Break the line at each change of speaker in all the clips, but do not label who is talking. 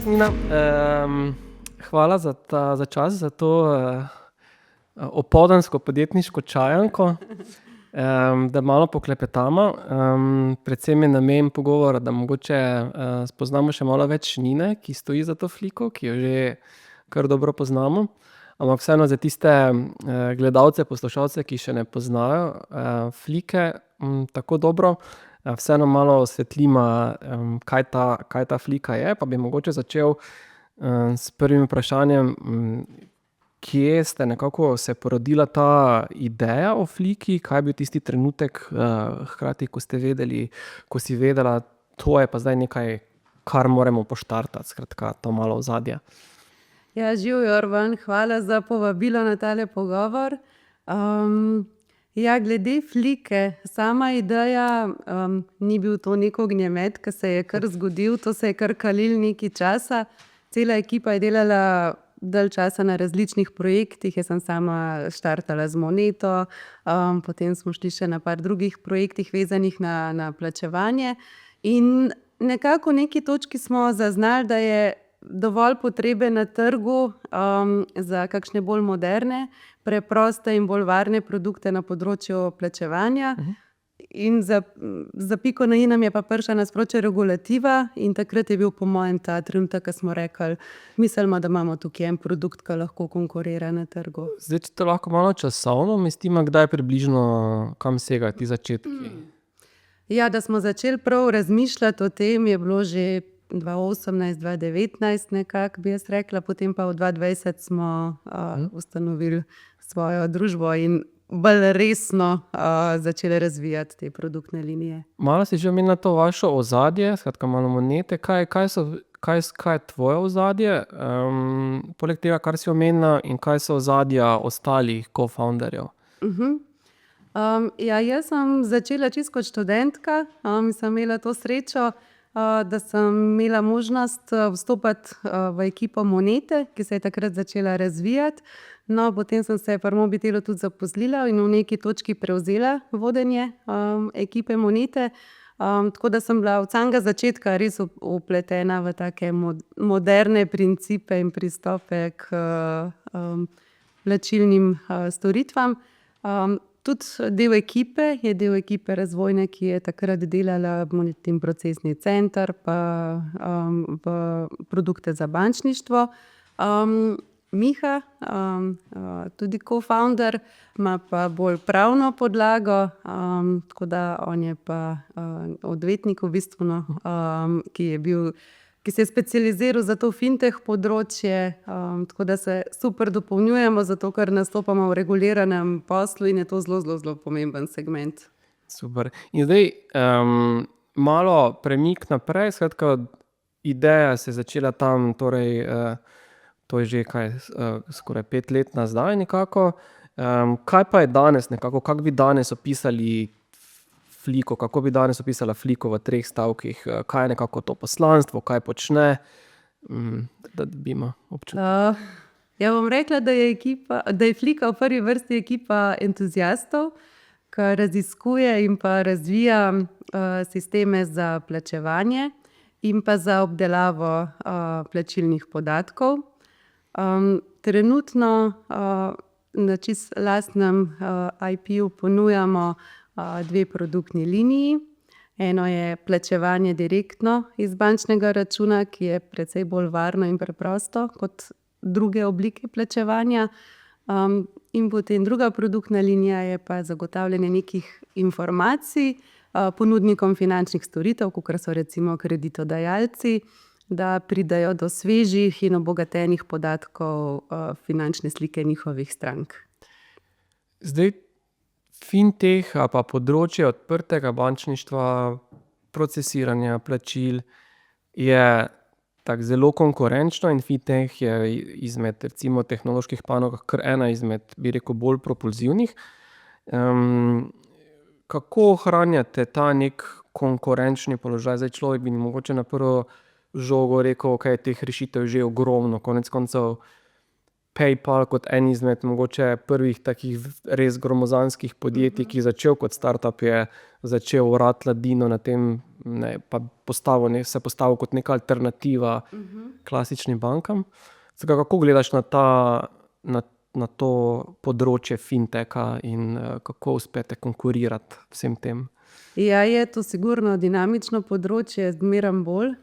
popoldne, Nina. Hvala za čas, za to opoldansko podjetniško čajanko, da malo poklepetamo. Predvsem je namen pogovora, da mogoče spoznamo še malo več Nine, ki stoji za to fliko, ki jo že kar dobro poznamo. Ampak vseeno za tiste gledalce, poslušalce, ki še ne poznajo flike tako dobro, vseeno malo osvetlimo, kaj ta flika je, pa bi mogoče začel s prvim vprašanjem, kje ste nekako se porodila ta ideja o fliki, kaj je bil tisti trenutek, hkrati, ko si vedela, to je pa zdaj nekaj, kar moramo poštartati, skratka, to malo ozadje.
Ja, živjo, Urban, hvala za povabilo na tale pogovor. Ja, glede flike, sama ideja ni bil to neki ognjemet, ke se je kar zgodil, to se je kar kalilo nekaj časa. Cela ekipa je delala dalj časa na različnih projektih, jaz sem sama štartala z Moneto, potem smo šli še na par drugih projektih, vezanih na plačevanje. In nekako v neki točki smo zaznali, da je dovolj potrebe na trgu za kakšne bolj moderne, preproste in bolj varne produkte na področju plačevanja. In za piko na i nam je pa prišla nasproti regulativa in takrat je bil po mojem ta trenutek, ko smo rekli, mislimo, da imamo tukaj en produkt, ki lahko konkurira na trgu.
Zdaj, če to lahko malo časovno umestimo, kdaj približno, kam segajo ti začetki?
Ja, da smo začeli prav razmišljati o tem, je bilo že 2018-2019 nekako, bi jaz rekla, potem pa v 2020 smo ustanovili svojo družbo in bolj resno začeli razvijati te produktne linije. Malo
si že omenila to vašo ozadje, skratka malo Monete, kaj je tvoje ozadje, poleg tega, kar si omenila, in kaj so ozadja ostalih co-founderjev?
Ja, jaz sem začela čisto kot študentka, sem imela to srečo, da sem imela možnost vstopati v ekipo Monete, ki se je takrat začela razvijati. No, potem sem se pri Mobitelu tudi zaposlila in v neki točki prevzela vodenje ekipe Monete. Tako da sem bila od samega začetka res vpletena v take moderne principe in pristope k plačilnim storitvam. Tudi del ekipe je del ekipe razvojne, ki je takrat delala Monetin procesni center pa v produkte za bančništvo. Miha, tudi co-founder, ima pa bolj pravno podlago, tako da on je pa odvetnik v bistvu, no, ki se je specializiral za to fintech področje, tako da se super dopolnjujemo, zato ker nastopamo v reguliranem poslu in je to zelo pomemben segment.
Super. In zdaj malo premik naprej, skratka, ideja se je začela tam, torej to je že skoraj 5 let nazaj nekako. Kaj pa je danes nekako, kako bi danes opisali fliko, kako bi danes opisala fliko v 3 stavkih, kaj je nekako to poslanstvo, kaj počne, da dobimo občutek?
Ja, bom rekla, da je flika v prvi vrsti ekipa entuziastov, ki raziskuje in pa razvija sisteme za plačevanje in pa za obdelavo plačilnih podatkov. Trenutno na čisto lastnem IP-ju ponujamo 2 produktni liniji. Eno je plačevanje direktno iz bančnega računa, ki je precej bolj varno in preprosto kot druge oblike plačevanja. In potem druga produktna linija je pa zagotavljanje nekih informacij ponudnikom finančnih storitev, kakor so recimo kreditodajalci, da pridejo do svežih in obogatenih podatkov finančne slike njihovih strank.
Zdaj, fintech ali pa področje odprtega bančništva, procesiranja plačil je tako zelo konkurenčno in fintech je izmed recimo tehnoloških panog kar ena izmed, bi rekel, bolj propulzivnih. Kako ohranjate ta neki konkurenčni položaj? Zdaj, človek bi mogoče na prvo žogo rekel, okej, teh rešitev je že ogromno, konec koncev PayPal kot en izmed mogoče prvih takih res gromozanskih podjetij, ki je začel kot startup, je začel orati ladino na tem pa se postavil kot neka alternativa klasičnim bankam. Kako gledaš na to področje finteka in kako uspete konkurirati vsem tem?
Ja, je to sigurno dinamično področje, zmeraj bolj.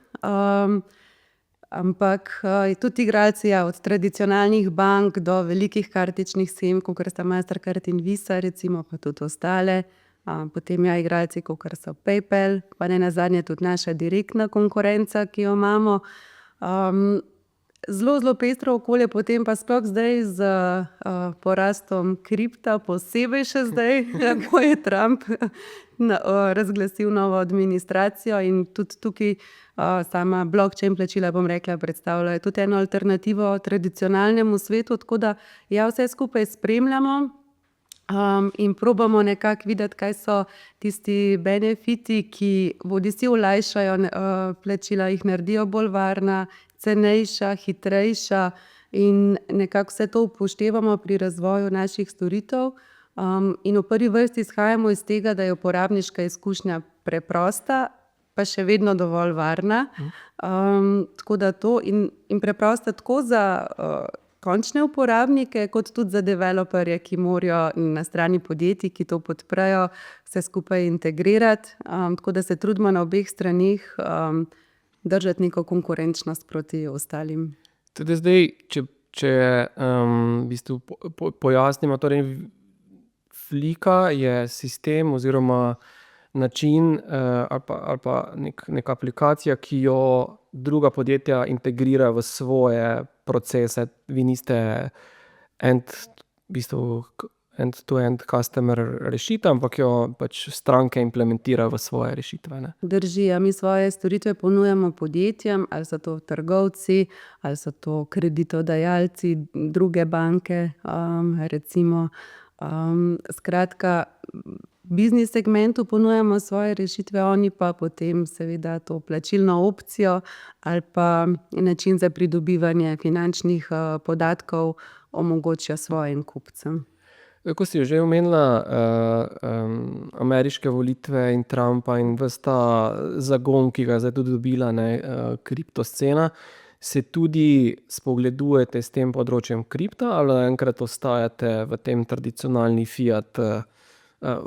Ampak tudi igralci, od tradicionalnih bank do velikih kartičnih shem, kakor sta Mastercard in Visa, recimo, pa tudi ostale. Potem igralci, kakor so PayPal, pa nenazadnje tudi naša direktna konkurenca, ki jo imamo. Zelo, zelo pestro okolje, potem pa sploh zdaj z porastom kripta, posebej še zdaj, ko je Trump razglasil novo administracijo in tudi tukaj sama blockchain plačila, bom rekla, predstavljajo tudi eno alternativo tradicionalnemu svetu, tako da vse skupaj spremljamo. In probamo nekako videti, kaj so tisti benefiti, ki bodisi olajšajo plačila, jih naredijo bolj varna, cenejša, hitrejša in nekako vse to upoštevamo pri razvoju naših storitev. In v prvi vrsti izhajamo iz tega, da je uporabniška izkušnja preprosta, pa še vedno dovolj varna. Tako da to in preprosta tako za končne uporabnike, kot tudi za developerje, ki morajo na strani podjetij, ki to podprejo, vse skupaj integrirati. Tako da se trudimo na obeh stranih držati neko konkurenčnost proti ostalim.
Tudi zdaj, če v bistvu pojasnimo, torej Flika je sistem oziroma način ali pa neka aplikacija, ki jo druga podjetja integrirajo v svoje procese. Vi niste end-to-end customer rešitev, ampak jo pač stranke implementirajo v svoje rešitve, ne?
Drži, mi svoje storitve ponujamo podjetjem, ali so to trgovci, ali so to kreditodajalci, druge banke, recimo. Skratka, biznis segmentu ponujamo svoje rešitve, oni pa potem seveda to plačilno opcijo ali pa način za pridobivanje finančnih podatkov omogočijo svojim kupcem.
Ko si že omenila ameriške volitve in Trumpa in ves ta zagon, ki ga je zdaj tudi dobila, kriptoscena, se tudi spogledujete s tem področjem kripta ali enkrat ostajate v tem tradicionalni fiat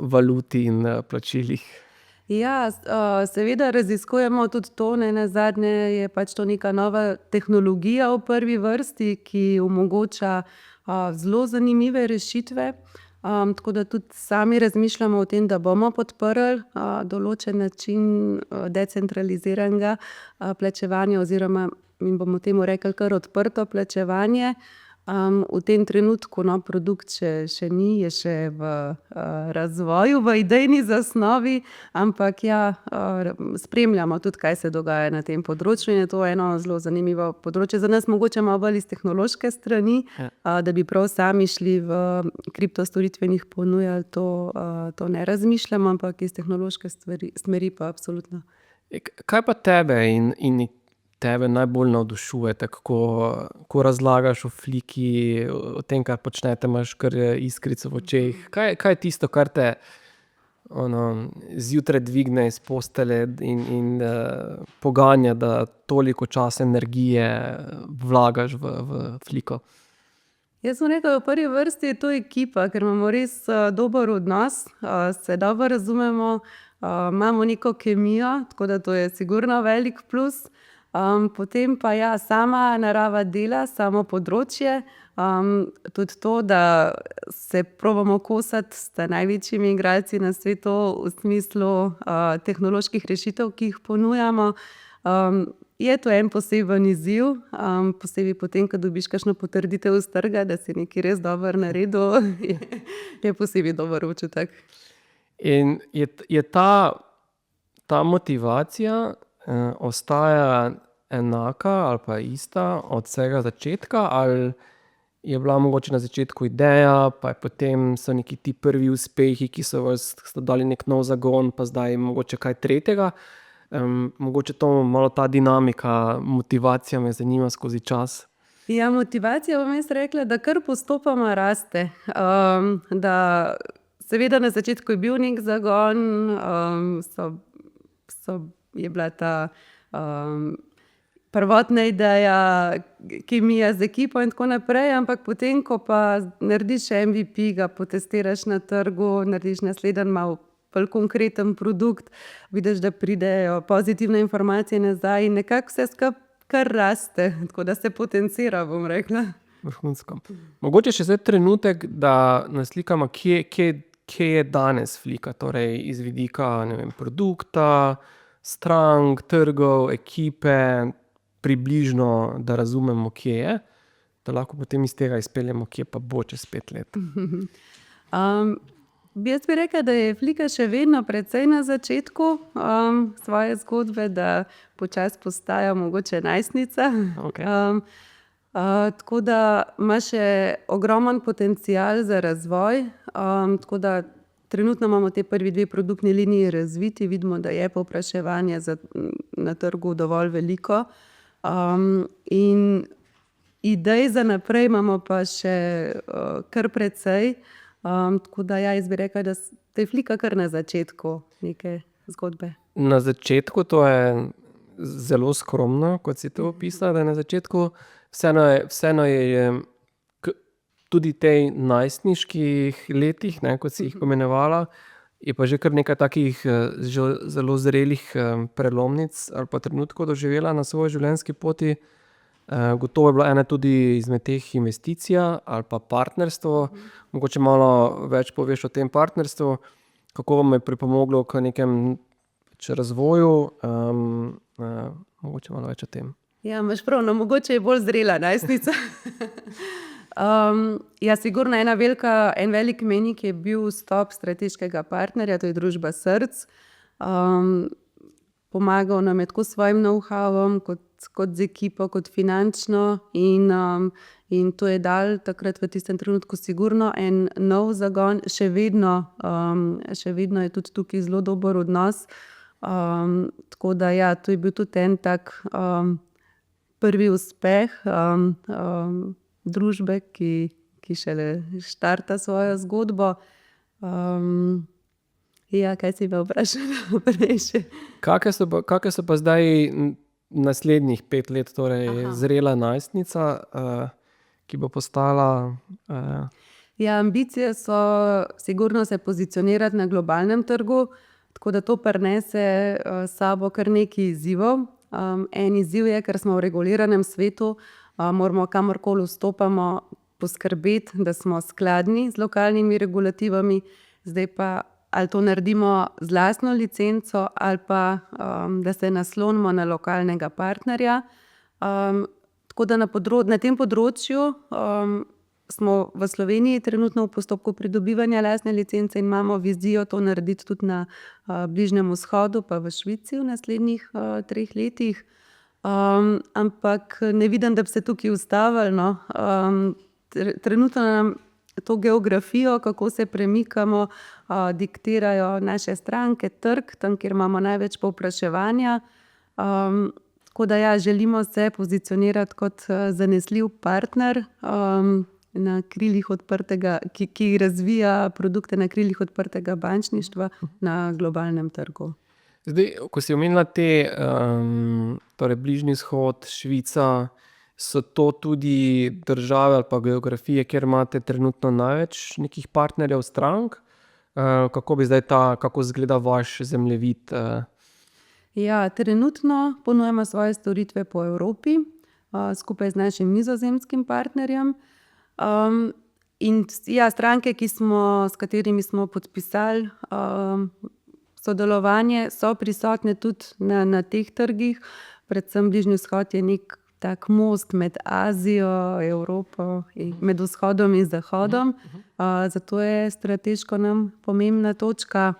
valuti in plačilih?
Ja, seveda raziskujemo tudi to, nenazadnje je pač to neka nova tehnologija v prvi vrsti, ki omogoča zelo zanimive rešitve. Tako da tudi sami razmišljamo o tem, da bomo podprli določen način decentraliziranega plačevanja oziroma mi bomo temu rekli kar odprto plačevanje. V tem trenutku produkt še ni, je še v razvoju, v idejni zasnovi, ampak spremljamo tudi, kaj se dogaja na tem področju in je to eno zelo zanimivo področje. Za nas mogoče malo bolj iz tehnološke strani, da bi prav sami šli v kriptostoritvenih ponujali, to ne razmišljamo, ampak iz tehnološke smeri pa absolutno.
Kaj pa tebe in tebe najbolj navdušuje, ko razlagaš o Fliki, o tem, kar počnete, imaš kar iskrico v očeh. Kaj je tisto, kar te zjutraj dvigne iz postelje in poganja, da toliko časa, energije vlagaš v Fliko?
Jaz bom rekla, v prvi vrsti je to ekipa, ker imamo res dober odnos, se dobro razumemo, imamo neko kemijo, tako da to je sigurno velik plus. Potem pa sama narava dela, samo področje, tudi to, da se probamo kosati s največjimi igralci na svetu v smislu tehnoloških rešitev, ki jih ponujamo. Je to en poseben izziv, posebej potem, ko dobiš kakšno potrditev s trga, da si nekaj res dobro naredil, je posebej dober občutek.
In je ta motivacija ostaja enaka ali pa ista od vsega začetka, ali je bila mogoče na začetku ideja, pa potem so neki ti prvi uspehi, ki so dali nek nov zagon, pa zdaj mogoče kaj tretjega? Mogoče to malo ta dinamika, motivacija me zanima skozi čas.
Motivacija, bom jaz rekla, da kar postopoma raste. Da seveda na začetku je bil nek zagon, so je bila ta prvotna ideja, kemija z ekipo in tako naprej, ampak potem, ko pa narediš MVP, ga potestiraš na trgu, narediš naslednji malo bolj konkreten produkt, vidiš, da pridejo pozitivne informacije nazaj in nekako vse skupaj kar raste, tako da se potencira, bom rekla.
Vrhunsko. Mogoče še zdaj trenutek, da naslikamo, kje je danes Flika, torej iz vidika, ne vem, produkta, strank, trgov, ekipe, približno, da razumemo, kje je, da lahko potem iz tega izpeljemo, kje pa bo čez 5 let.
Jaz bi rekla, da je Flika še vedno precej na začetku svoje zgodbe, da počasi postaja mogoče najstnica.
Okay.
Tako da ima še ogromen potencial za razvoj, tako da trenutno imamo te prvi 2 produktni liniji razviti, vidimo, da je povpraševanje na trgu dovolj veliko. In idej za naprej imamo pa še kar precej. Tako da jaz bi rekla, da je Flika kar na začetku neke zgodbe.
Na začetku, to je zelo skromno, kot si to opisala, da je na začetku, vseeno je tudi tej najstniških letih, ne, kot si jih pomenovala, je pa že kar nekaj takih zelo zrelih prelomnic ali pa trenutkov doživela na svoji življenjski poti. Gotovo je bila ena tudi izmed teh investicija ali pa partnerstvo. Mogoče malo več poveš o tem partnerstvu, kako vam je pripomoglo k nekem razvoju, mogoče malo več o tem.
Ja, imaš prav, no, mogoče je bolj zrela najstnica. Ja, sigurno en velik mejnik je bil vstop strateškega partnerja, to je družba Src. Pomagal nam je tako s svojim know-howom, kot z ekipo, kot finančno in to je dalo takrat v tistem trenutku sigurno en nov zagon. Še vedno je tudi tukaj zelo dober odnos. Tako da ja, to je bil tudi en tak prvi uspeh družbe, ki šele štarta svojo zgodbo. Ja, kaj si me vprašala prej še?
Kakšne so pa zdaj naslednjih 5 let, torej zrela najstnica, ki bo postala?
Ja, ambicije so sigurno se pozicionirati na globalnem trgu, tako da to prinese s sabo kar nekaj izzivov. En izziv je, ker smo v reguliranem svetu, moramo kamorkoli vstopamo poskrbeti, da smo skladni z lokalnimi regulativami. Zdaj pa ali to naredimo z lastno licenco ali pa da se naslonimo na lokalnega partnerja. Tako da na tem področju smo v Sloveniji trenutno v postopku pridobivanja lastne licence in imamo vizijo to narediti tudi na Bližnjem vzhodu pa v Švici v naslednjih 3 letih. Ampak ne vidim, da bi se tukaj ustavili, no. Trenutno nam to geografijo, kako se premikamo, diktirajo naše stranke, trg, tam, kjer imamo največ povpraševanja. Tako da ja, želimo se pozicionirati kot zanesljiv partner, na krilih odprtega, ki razvija produkte na krilih odprtega bančništva na globalnem trgu.
Zdaj, ko si omenila torej Bližnji vzhod, Švica, so to tudi države ali pa geografije, kjer imate trenutno največ nekih partnerjev, strank? Kako izgleda vaš zemljevid?
Ja, trenutno ponujamo svoje storitve po Evropi, skupaj z našim nizozemskim partnerjem. In ja, stranke, s katerimi smo podpisali sodelovanje, so prisotne tudi na teh trgih. Predvsem Bližnji vzhod je nek tak most med Azijo, Evropo, med vzhodom in zahodom. Zato je strateško nam pomembna točka.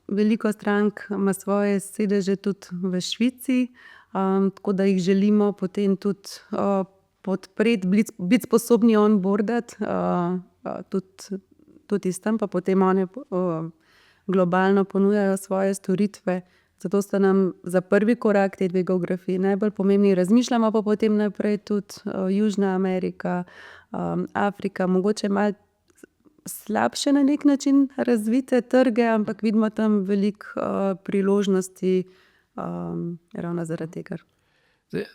Veliko strank ima svoje sedeže tudi v Švici, tako da jih želimo potem tudi podpreti, biti sposobni onboardati, tudi iz tam, pa potem one globalno ponujajo svoje storitve. Zato sta nam za prvi korak te 2 geografiji najbolj pomembni. Razmišljamo pa potem naprej tudi Južna Amerika, Afrika, mogoče malo slabše na nek način razvite trge, ampak vidimo tam veliko priložnosti ravno zaradi tega.
Zdaj,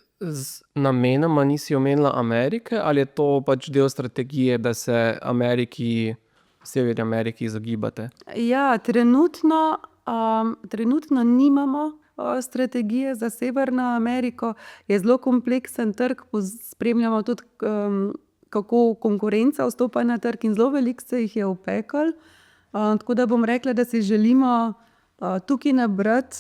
namenoma nisi omenila Amerike, ali je to pač del strategije, da se Severni Ameriki izogibate?
Ja, trenutno nimamo strategije za Severno Ameriko. Je zelo kompleksen trg, spremljamo tudi, kako konkurenca vstopa na trg in zelo veliko se jih je opeklo. Tako da bom rekla, da si želimo tukaj nabrati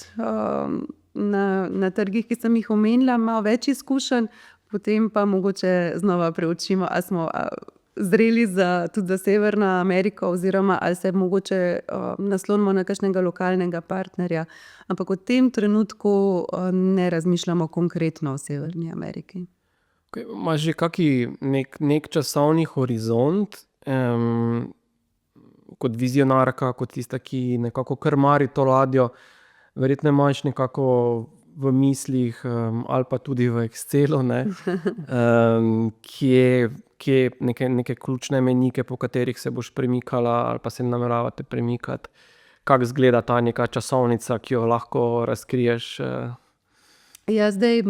na trgih, ki sem jih omenila, malo več izkušenj, potem pa mogoče znova preučimo, ali smo zreli tudi za Severno Ameriko oziroma ali se mogoče naslonimo na kakšnega lokalnega partnerja. Ampak v tem trenutku ne razmišljamo konkretno o Severni Ameriki.
Okay, imaš že nek časovni horizont, kot vizionarka, kot tista, ki nekako krmari to ladjo, verjetno imaš nekako v mislih ali pa tudi v Excelu, kje neke ključne mejnike, po katerih se boš premikala ali pa se nameravate premikati. Kako izgleda ta neka časovnica, ki jo lahko razkriješ?
Ja, zdaj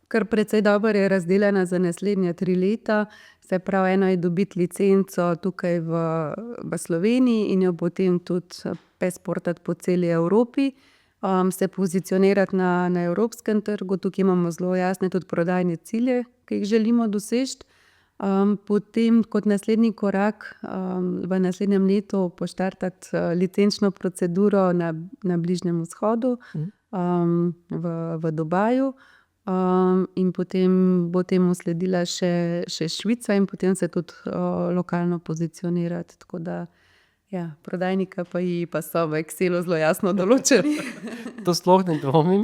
kar precej dobro je razdeljena za naslednja 3 leta. Se pravi, eno je dobiti licenco tukaj v Sloveniji in jo potem tudi pesportati po celi Evropi, se pozicionirati na evropskem trgu. Tukaj imamo zelo jasne tudi prodajne cilje, ki jih želimo doseči. Potem kot naslednji korak v naslednjem letu poštartati licenčno proceduro na Bližnjem vzhodu, v Dubaju. In potem bo temu sledila še Švica in potem se tudi lokalno pozicionirati. Tako da, ja, prodajni KPI pa so v Excelu zelo jasno določeni.
To sploh ne dvomim.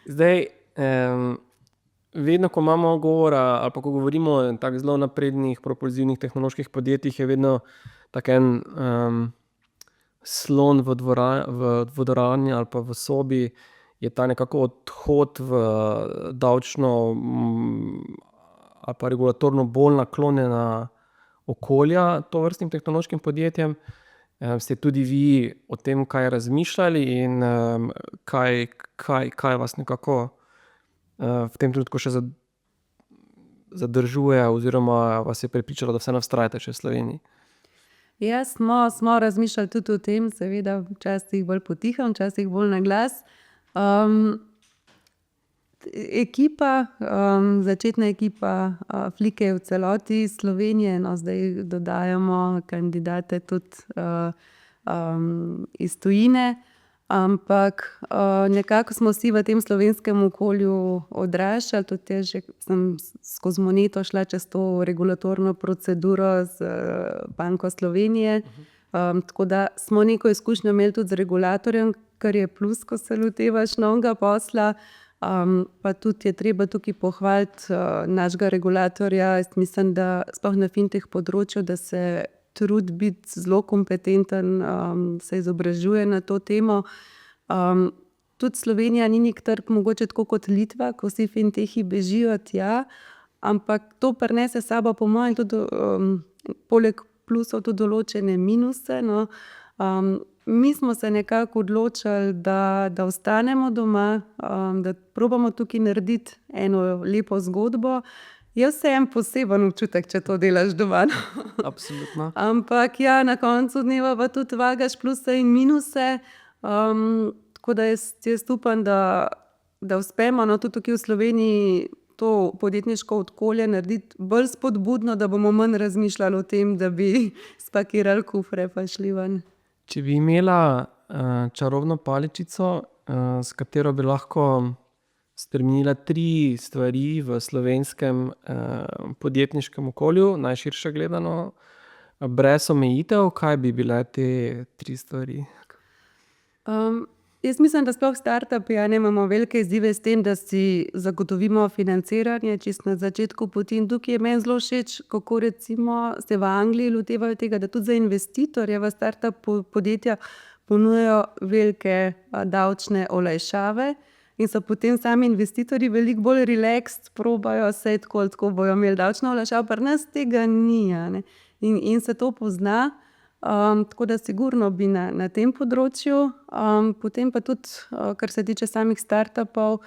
Zdaj, vedno, ko imamo govora ali pa ko govorimo o tako zelo naprednih, propulzivnih tehnoloških podjetjih, je vedno tak en slon v dvorani ali pa v sobi, je ta nekako odhod v davčno ali pa regulatorno bolj naklonjena okolja tovrstnim tehnološkim podjetjem. Ste tudi vi o tem kaj razmišljali in kaj vas nekako v tem trenutku še zadržuje oziroma vas je prepričalo, da vseeno vztrajate še v Sloveniji?
Ja, smo razmišljali tudi o tem, seveda včasih bolj potihem, včasih bolj na glas. Začetna ekipa Flike je v celoti iz Slovenije, zdaj dodajamo kandidate tudi iz tujine, ampak nekako smo vsi v tem slovenskem okolju odraščali, tudi jaz že sem skozi Moneto šla čez to regulatorno proceduro z Banko Slovenije, tako da smo neko izkušnjo imeli tudi z regulatorjem, kar je plus, ko se lotevaš novega posla. Pa tudi je treba tukaj pohvaliti našega regulatorja. Jaz mislim, da sploh na fintech področju, da se trudi biti zelo kompetenten, se izobražuje na to temo. Tudi Slovenija ni nek trg, mogoče tako kot Litva, ko vsi fintechi bežijo tja, ampak to prinese s sabo po mojem tudi poleg plusov tudi določene minuse, no. Mi smo se nekako odločili, da ostanemo doma, da probamo tukaj narediti eno lepo zgodbo. Je vseeno poseben občutek, če to delaš doma.
Absolutno.
Ampak ja, na koncu dneva pa tudi vagaš pluse in minuse. Tako da jaz upam, da uspemo, no, tudi tukaj v Sloveniji to podjetniško okolje narediti bolj spodbudno, da bomo manj razmišljali o tem, da bi spakirali kufre pa šli ven.
Če bi imela čarobno paličico, s katero bi lahko spremenila 3 stvari v slovenskem podjetniškem okolju, najširše gledano, brez omejitev, kaj bi bile te 3 stvari?
Jaz mislim, da sploh startupi imamo velike izzive s tem, da si zagotovimo financiranje čisto na začetku poti. In tukaj je meni zelo všeč, kako recimo se v Angliji lotevajo tega, da tudi za investitorje v startup podjetja ponujajo velike davčne olajšave in so potem sami investitorji veliko bolj relaxed, probajo se tako bojo imeli davčno olajšavo, pri nas tega ni, a ne. in se to pozna. Tako da sigurno bi na tem področju. Potem pa tudi, kar se tiče samih startupov,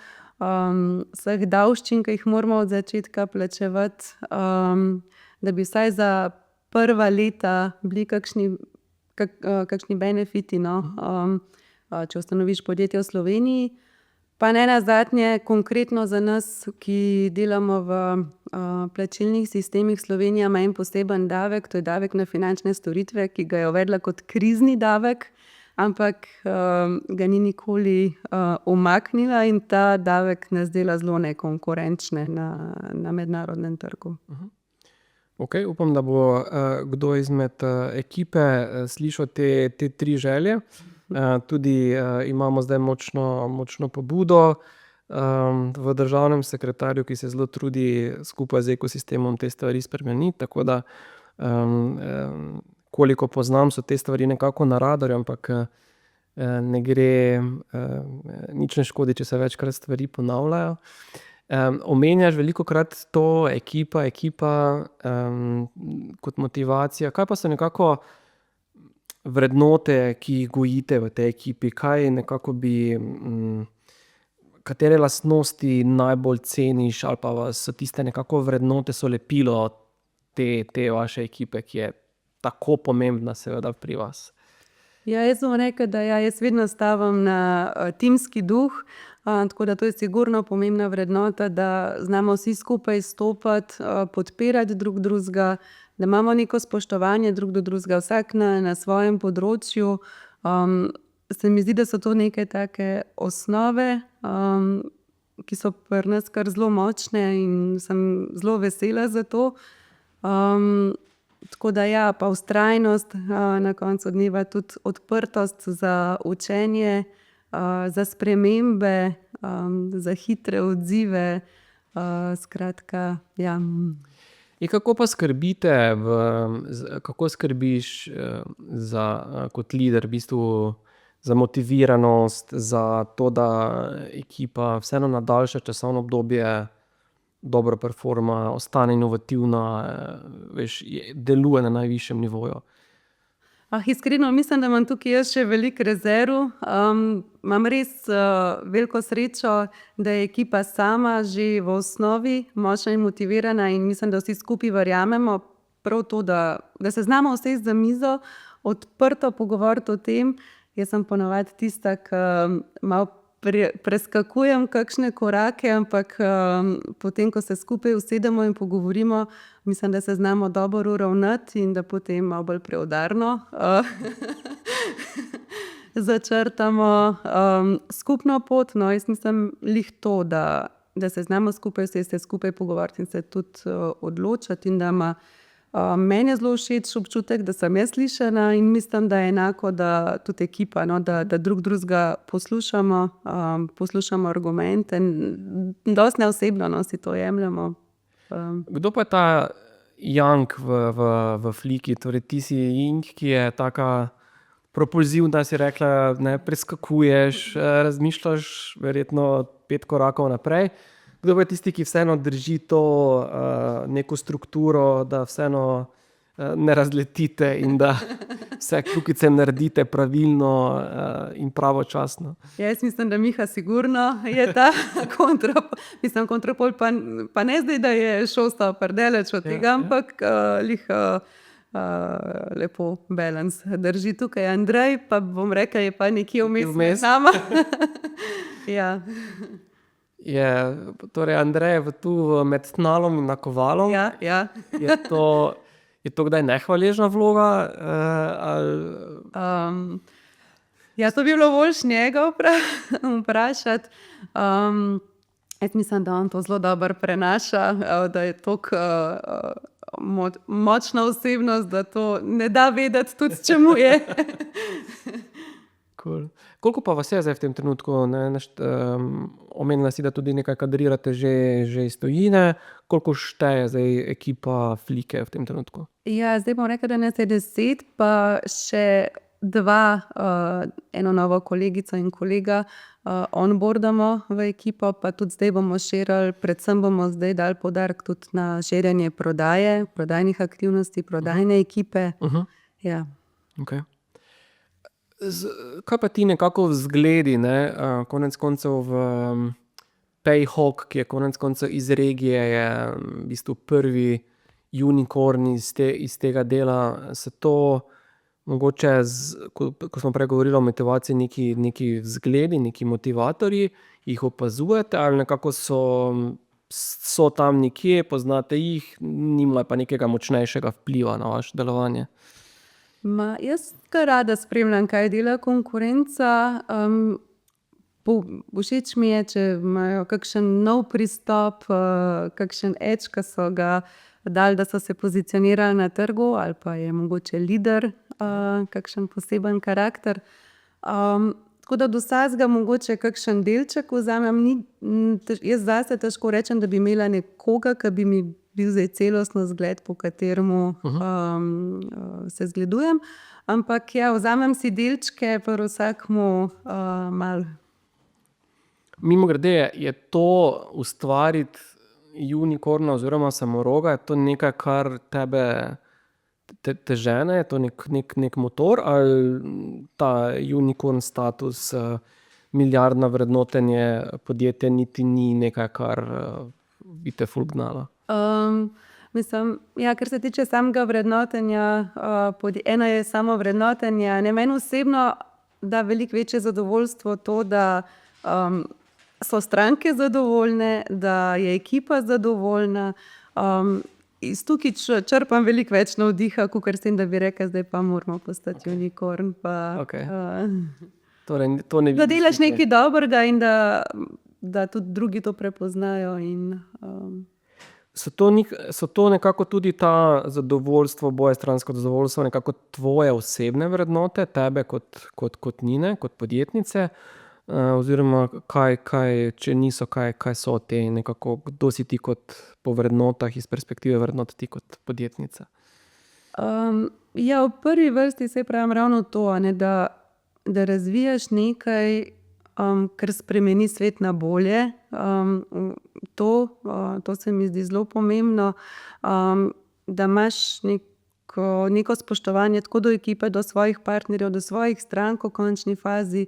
vseh davščin, ki jih moramo od začetka plačevati, da bi vsaj za prva leta bili kakšni benefiti, no. Če ustanoviš podjetje v Sloveniji. Pa nenazadnje konkretno za nas, ki delamo v plačilnih sistemih, Slovenija ima en poseben davek, to je davek na finančne storitve, ki ga je uvedla kot krizni davek, ampak ga ni nikoli umaknila in ta davek nas dela zelo nekonkurenčne na mednarodnem trgu.
Okej, upam, da bo kdo izmed ekipe slišal te tri želje. Tudi imamo zdaj močno pobudo v državnem sekretarju, ki se zelo trudi skupaj z ekosistemom te stvari spremeniti, tako da koliko poznam, so te stvari nekako na radarju, ampak ne gre, nič ne škodi, če se večkrat stvari ponavljajo. Omenjaš velikokrat to ekipa kot motivacija. Kaj pa so nekako vrednote, ki jih gojite v tej ekipi? Kaj nekako katere lastnosti najbolj ceniš ali pa so tiste nekako vrednote, so lepilo te vaše ekipe, ki je tako pomembna seveda pri vas?
Ja, jaz bom rekla, da jaz vedno stavim na timski duh, tako da to je sigurno pomembna vrednota, da znamo vsi skupaj stopati, podpirati drug drugega, da imamo neko spoštovanje drug do drugega, vsak na svojem področju. Se mi zdi, da so to neke take osnove, ki so pri nas kar zelo močne in sem zelo vesela za to. Tako da ja, pa vztrajnost, na koncu dneva tudi odprtost za učenje, za spremembe, za hitre odzive, skratka, ja.
In kako pa kako skrbiš kot lider v bistvu za motiviranost, za to, da ekipa vseeno na daljše časovno obdobje dobro performa, ostane inovativna, deluje na najvišjem nivoju?
Iskreno mislim, da imam tukaj jaz še veliko rezerv. Imam res veliko srečo, da je ekipa sama že v osnovi močna in motivirana in mislim, da vsi skupaj verjamemo prav to, da se znamo usesti za mizo, odprto pogovoriti o tem. Jaz sem ponavadi tista, ki malo preskakujem kakšne korake, ampak potem, ko se skupaj usedemo in pogovorimo, mislim, da se znamo dobro uravnati in da potem malo bolj preudarno začrtamo skupno pot. No, jaz mislim glih to, da se znamo skupaj usesti, skupaj pogovoriti in se tudi odločiti in da ima meni je zelo všeč občutek, da sem jaz slišana in mislim, da je enako, da tudi ekipa, no, da drug drugega poslušamo argumente in dosti neosebno, no, si to jemljemo.
Kdo pa je ta Yang v Fliki? Torej ti si Ying, ki je taka propulzivna, si rekla, ne, preskakuješ, razmišljaš verjetno 5 korakov naprej. Kdo pa je tisti, ki vseeno drži to neko strukturo, da vseeno ne razletite in da vse kljukice naredite pravilno in pravočasno?
Ja, jaz mislim, da Miha sigurno je ta kontrapol, pa ne zdaj, da je šolsta predaleč od tega, ampak glih lepo balans drži tukaj. Andrej pa bom rekla, je pa nekje vmes med nama. Ja.
Torej Andrej je tu med tnalom in nakovalom.
Ja.
Je to kdaj nehvaležna vloga?
Ja, to bi bilo boljše njega vprašati. Jaz mislim, da on to zelo dobro prenaša, da je toliko močna osebnost, da to ne da vedeti tudi, če mu je.
Cool. Koliko pa vas je zdaj v tem trenutku? Omenila si, da tudi nekaj kadrirate že iz tujine. Koliko šteje zdaj ekipa Flike v tem trenutku?
Ja, zdaj bom rekla, da nas je 10, pa še eno novo kolegico in kolega onboardamo v ekipo, pa tudi zdaj bomo širili, predvsem bomo zdaj dali poudarek tudi na širjenje prodaje, prodajnih aktivnosti, prodajne ekipe. Ja.
Okay. Kaj pa ti nekako vzgledi, ne? Konec koncev v Payhawk, ki je konec koncev iz regije, je v bistvu prvi unicorn iz tega dela. Se to mogoče, ko smo prej govorili o motivaciji, neki vzgledi, neki motivatorji, jih opazujete ali nekako so tam nekje, poznate jih, nimajo pa nekega močnejšega vpliva na vaše delovanje?
Jaz kar rada spremljam, kaj dela konkurenca. Všeč mi je, če imajo kakšen nov pristop, kakšen edge, ki so ga dali, da so se pozicionirali na trgu, ali pa je mogoče lider, kakšen poseben karakter. Tako da do vsakega mogoče kakšen delček vzamem. Jaz zase težko rečem, da bi imela nekoga, ki bi mi bil zdaj celostno zgled, po kateremu se zgledujem. Ampak ja, vzamem si delčke, pa vsakmu malo.
Mimogrede, je to ustvariti unicorna oziroma samoroga, je to nekaj, kar tebe te žene, je to nek motor, ali ta unicorn status, milijardno vrednotenje podjetja niti ni nekaj, kar bi te ful gnalo?
Kar se tiče samega vrednotenja, eno je samo vrednotenje. Meni osebno da veliko večje zadovoljstvo to, da so stranke zadovoljne, da je ekipa zadovoljna. Iz tukaj črpam veliko več navdiha, kakor s tem, da bi rekla, zdaj pa moramo postati unicorn.
Torej, to ne
da delaš nekaj dobrega in da tudi drugi to prepoznajo.
So to nekako tudi ta zadovoljstvo, obojestransko zadovoljstvo, nekako tvoje osebne vrednote, tebe kot Nine, kot podjetnice? Oziroma, kaj, če niso, kaj so te nekako, kdo si ti kot po vrednotah, iz perspektive vrednot ti kot podjetnica?
Ja, v prvi vrsti se pravim ravno to, da razvijaš nekaj, kar spremeni svet na bolje. To se mi zdi zelo pomembno, da imaš neko spoštovanje tako do ekipe, do svojih partnerjev, do svojih strank v končni fazi.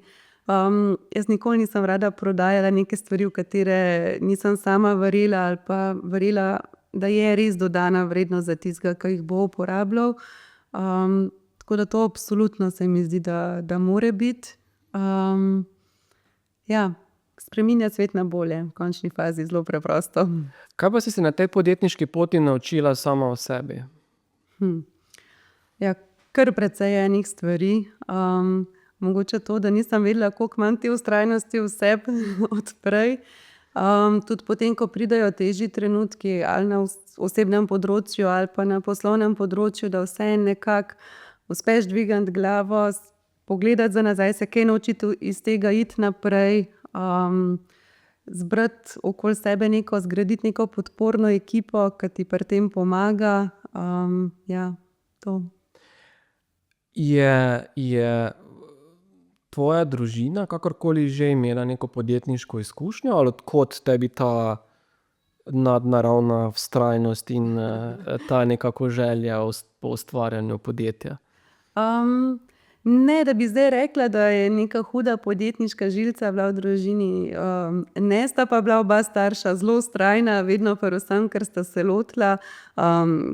Jaz nikoli nisem rada prodajala neke stvari, v katere nisem sama verjela, ali pa verjela, da je res dodana vrednost za tistega, ki jih bo uporabljal. Tako da to absolutno se mi zdi, da more biti. Ja, spreminja svet na bolje, v končni fazi, zelo preprosto.
Kaj pa si se na tej podjetniški poti naučila sama o sebi?
Ja, kar precej enih stvari. Mogoče to, da nisem vedela, koliko imam te vztrajnosti v sebi od prej. Tudi potem, ko pridejo težji trenutki, ali na osebnem področju, ali pa na poslovnem področju, da vseeno nekako uspeš dvigniti glavo, pogledati za nazaj, se kaj naučiti iz tega, iti naprej, zbrati okoli sebe zgraditi neko podporno ekipo, ki ti pri tem pomaga. Ja, to.
Je tvoja družina kakorkoli že imela neko podjetniško izkušnjo, ali od kod tebi ta nadnaravna vztrajnost in ta nekako želja po ustvarjanju podjetja?
Ne, da bi zdaj rekla, da je neka huda podjetniška žilica bila v družini. Ne, sta pa bila oba starša zelo vztrajna, vedno pri vsem, kar sta se lotila.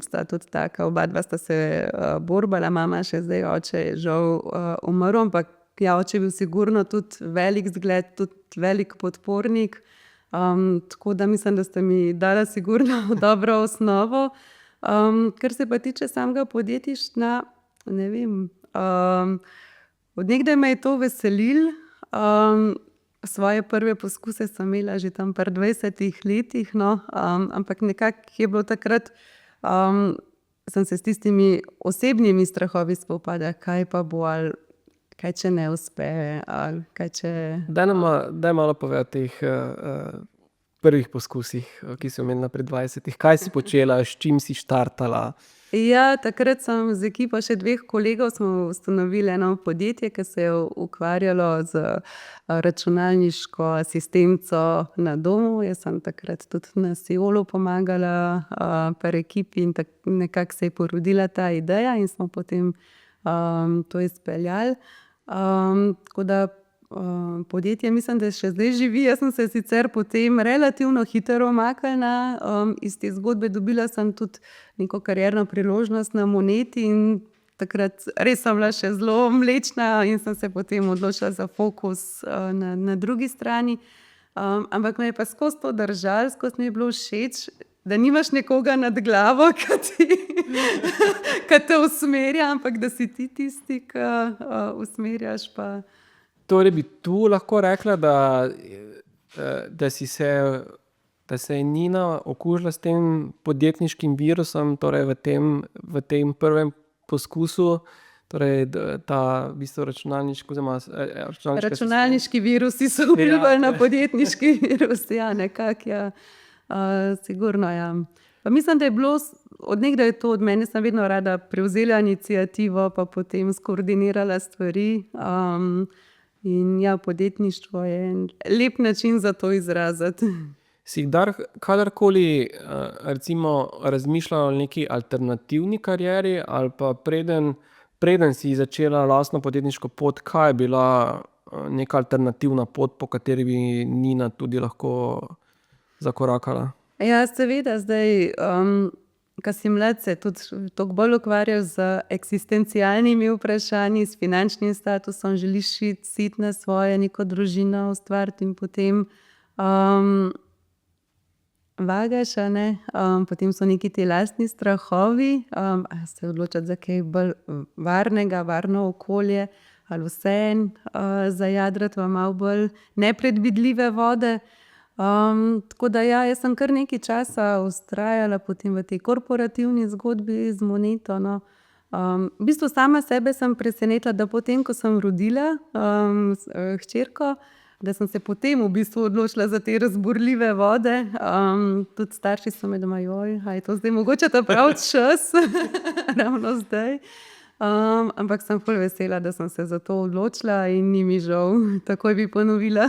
Sta tudi taka, oba dva sta se borbala, mama še zdaj, oče je žal umrl, ampak ja, oče je bil sigurno tudi velik zgled, tudi velik podpornik. Tako da mislim, da sta mi dala sigurno dobro osnovo. Kar se pa tiče samega podjetništva, ne vem. Od nekdaj me je to veselilo. Svoje prve poskuse sem imela že tam pri 20 letih, ampak nekako je bilo takrat, sem se s tistimi osebnimi strahovi spopadala, kaj pa bo, ali kaj če ne uspe, ali kaj če...
Daj malo povej o teh prvih poskusih, ki si omenila pri 20. Kaj si počela, s čim si štartala?
Ja, takrat sem z ekipo še 2 kolegov smo ustanovili eno podjetje, ki se je ukvarjalo z računalniško asistenco na domu. Jaz sem takrat tudi na Siolu pomagala pri ekipi in nekako se je porodila ta ideja in smo potem to izpeljali. Tako da podjetje mislim, da še zdaj živi. Jaz sem se sicer potem relativno hitro umaknila iz te zgodbe. Dobila sem tudi neko karierno priložnost na Moneti in takrat res sem bila še zelo mlečna in sem se potem odločila za fokus na drugi strani. Ampak me je pa skozi to držalo, skozi mi je bilo všeč, da nimaš nekoga nad glavo, ki te usmerja, ampak da si ti tisti, ki usmerjaš pa.
Torej bi tu lahko rekla, da se je Nina okužila s tem podjetniškim virusom, torej v tem prvem poskusu, torej ta v bistvu
Računalniški virusi so vplivali na podjetniški virus, ja, nekako, ja. Sigurno, ja. Pa mislim, da je bilo od nekdaj to od mene, sem vedno rada prevzela iniciativo pa potem skoordinirala stvari. In ja, podjetništvo je en lep način za to izraziti.
Si kadarkoli recimo razmišljala o neki alternativni karieri ali pa preden si začela lastno podjetniško pot, kaj je bila neka alternativna pot, po kateri bi Nina tudi lahko zakorakala?
Ja, seveda, zdaj, ko si mlad, se tudi toliko bolj ukvarjaš z eksistencialnimi vprašanji, s finančnim statusom, želiš iti na svoje, neko družino ustvariti in potem vagaš, a ne. Potem so neki ti lastni strahovi, se odločiti za kaj bolj varnega, varno okolje ali vseeno zajadrati v malo bolj nepredvidljive vode. Tako da ja, jaz sem kar nekaj časa vztrajala potem v tej korporativni zgodbi z Moneto, no. V bistvu sama sebe sem presenetila, da potem, ko sem rodila hčerko, da sem se potem v bistvu odločila za te razburljive vode. Tudi starši so me doma, a je to zdaj mogoče ta pravi čas, ravno zdaj. Ampak sem ful vesela, da sem se za to odločila in ni mi žal, takoj bi ponovila.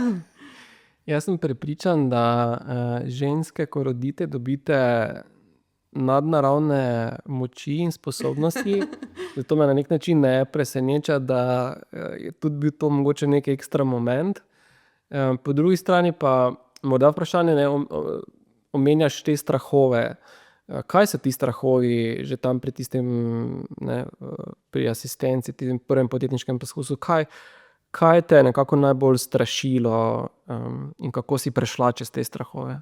Jaz sem prepričan, da ženske, ko rodite, dobite nadnaravne moči in sposobnosti. Zato me na nek način ne preseneča, da je tudi bil to mogoče neki ekstra moment. Po drugi strani pa morda vprašanje, omenjaš te strahove. Kaj so ti strahovi že tam pri tistem, pri asistenci, tistem prvem podjetniškem poskusu? Kaj te je nekako najbolj strašilo in kako si prešla čez te strahove?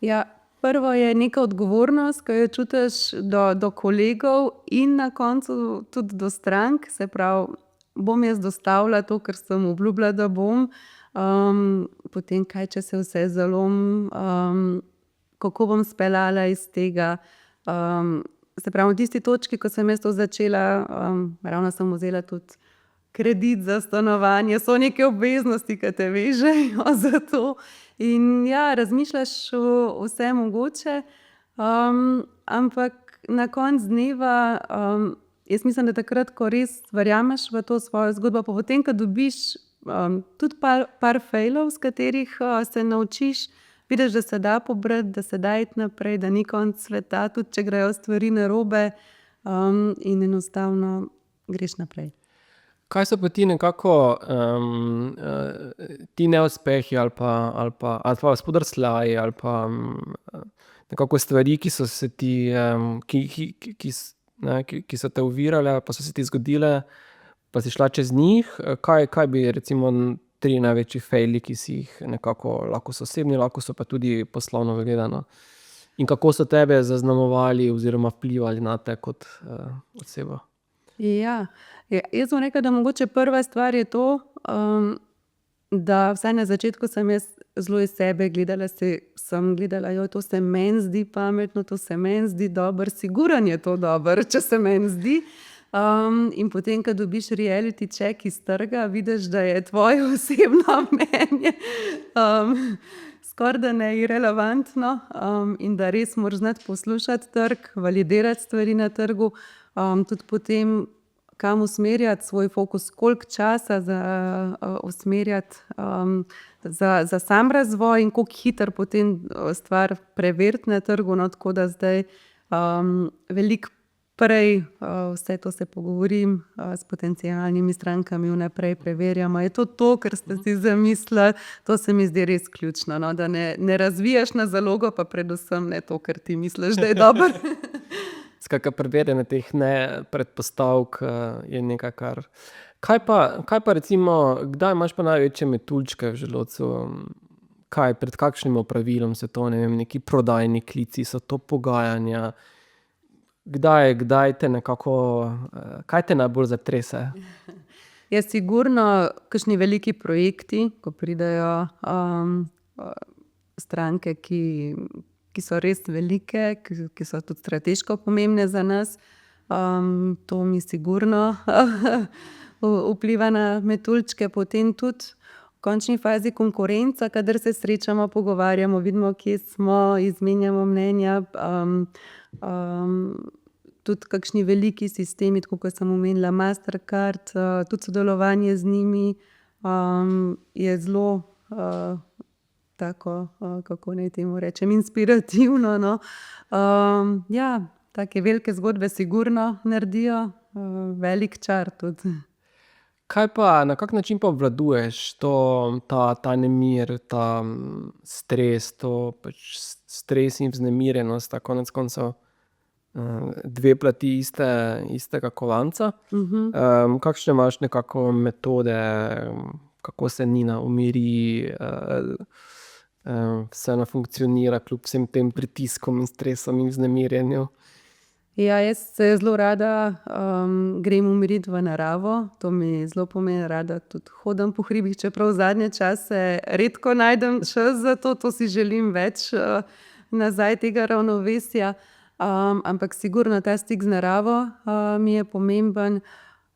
Ja, prvo je neka odgovornost, ki jo čutiš do kolegov in na koncu tudi do strank. Se pravi, bom jaz dostavila to, kar sem obljubila, da bom. Potem kaj, če se vse zalom, kako bom speljala iz tega. Se pravi, v tisti točki, ko sem jaz to začela, ravno sem vzela tudi kredit za stanovanje, so neke obveznosti, ki te vežejo za to. In ja, razmišljaš vse mogoče, ampak na koncu dneva, jaz mislim, da takrat, ko res verjameš v to svojo zgodbo, pa potem, ko dobiš tudi par failov, s katerih se naučiš, vidiš, da se da pobrati, da se da iti naprej, da ni konec sveta, tudi če grejo stvari narobe, in enostavno greš naprej.
Kaj so pa ti nekako ti neuspehi ali pa spodrsljaji ali pa nekako stvari, ki so se ti, ki so te ovirale pa so se ti zgodile, pa si šla čez njih? Kaj bi recimo 3 največji faili, ki si jih nekako, lahko so osebni, lahko so pa tudi poslovno gledano? In kako so tebe zaznamovali oziroma vplivali nate kot osebo?
Ja, jaz bom rekla, da mogoče prva stvar je to, da vsaj na začetku sem jaz zelo iz sebe gledala, sem gledala, to se meni zdi pametno, to se meni zdi dobro, sigurno je to dobro, če se meni zdi. In potem, ko dobiš reality check iz trga, vidiš, da je tvoje osebno mnenje skoraj da ne irelevantno, in da res moraš znati poslušati trg, validirati stvari na trgu, tudi potem, kam usmerjati svoj fokus, koliko časa usmerjati za sam razvoj in koliko hitro potem stvar preveriti na trgu. No, tako da zdaj veliko prej vse to se pogovorim s potencialnimi strankami, vnaprej preverjamo, je to, kar ste si zamislili. To se mi zdi res ključno, no, da ne razvijaš na zalogo, pa predvsem ne to, kar ti misliš, da je dobro.
Skratka, preverjanje teh predpostavk je nekaj, kar... Kaj pa recimo, kdaj imaš pa največje metuljčke v želodcu? Pred kakšnim opravilom se to, ne vem, neki prodajni klici, so to pogajanja? Kdaj te nekako, kaj te najbolj zatrese?
Ja, sigurno kakšni veliki projekti, ko pridejo stranke, ki so res velike, ki so tudi strateško pomembne za nas. To mi sigurno vpliva na metuljčke. Potem tudi v končni fazi konkurenca, kadar se srečamo, pogovarjamo, vidimo, kje smo, izmenjamo mnenja. Tudi kakšni veliki sistemi, tako kot sem omenila, Mastercard, tudi sodelovanje z njimi je zelo tako, kako naj temu rečem, inspirativno, no. Ja, take velike zgodbe sigurno naredijo velik čar tudi.
Kaj pa, na kak način pa obvladuješ ta nemir, ta stres, to pač stres in vznemirjenost, ta konec koncev dve plati istega kovanca? Kakšne imaš nekako metode, kako se Nina umiri, vseeno funkcionira kljub vsem tem pritiskom in stresom in vznemirjenju?
Ja, jaz se zelo rada grem umiriti v naravo, to mi zelo pomeni, rada tudi hodim po hribih, čeprav zadnje čase redko najdem čas za to si želim več nazaj tega ravnovesja. Ampak sigurno ta stik z naravo mi je pomemben.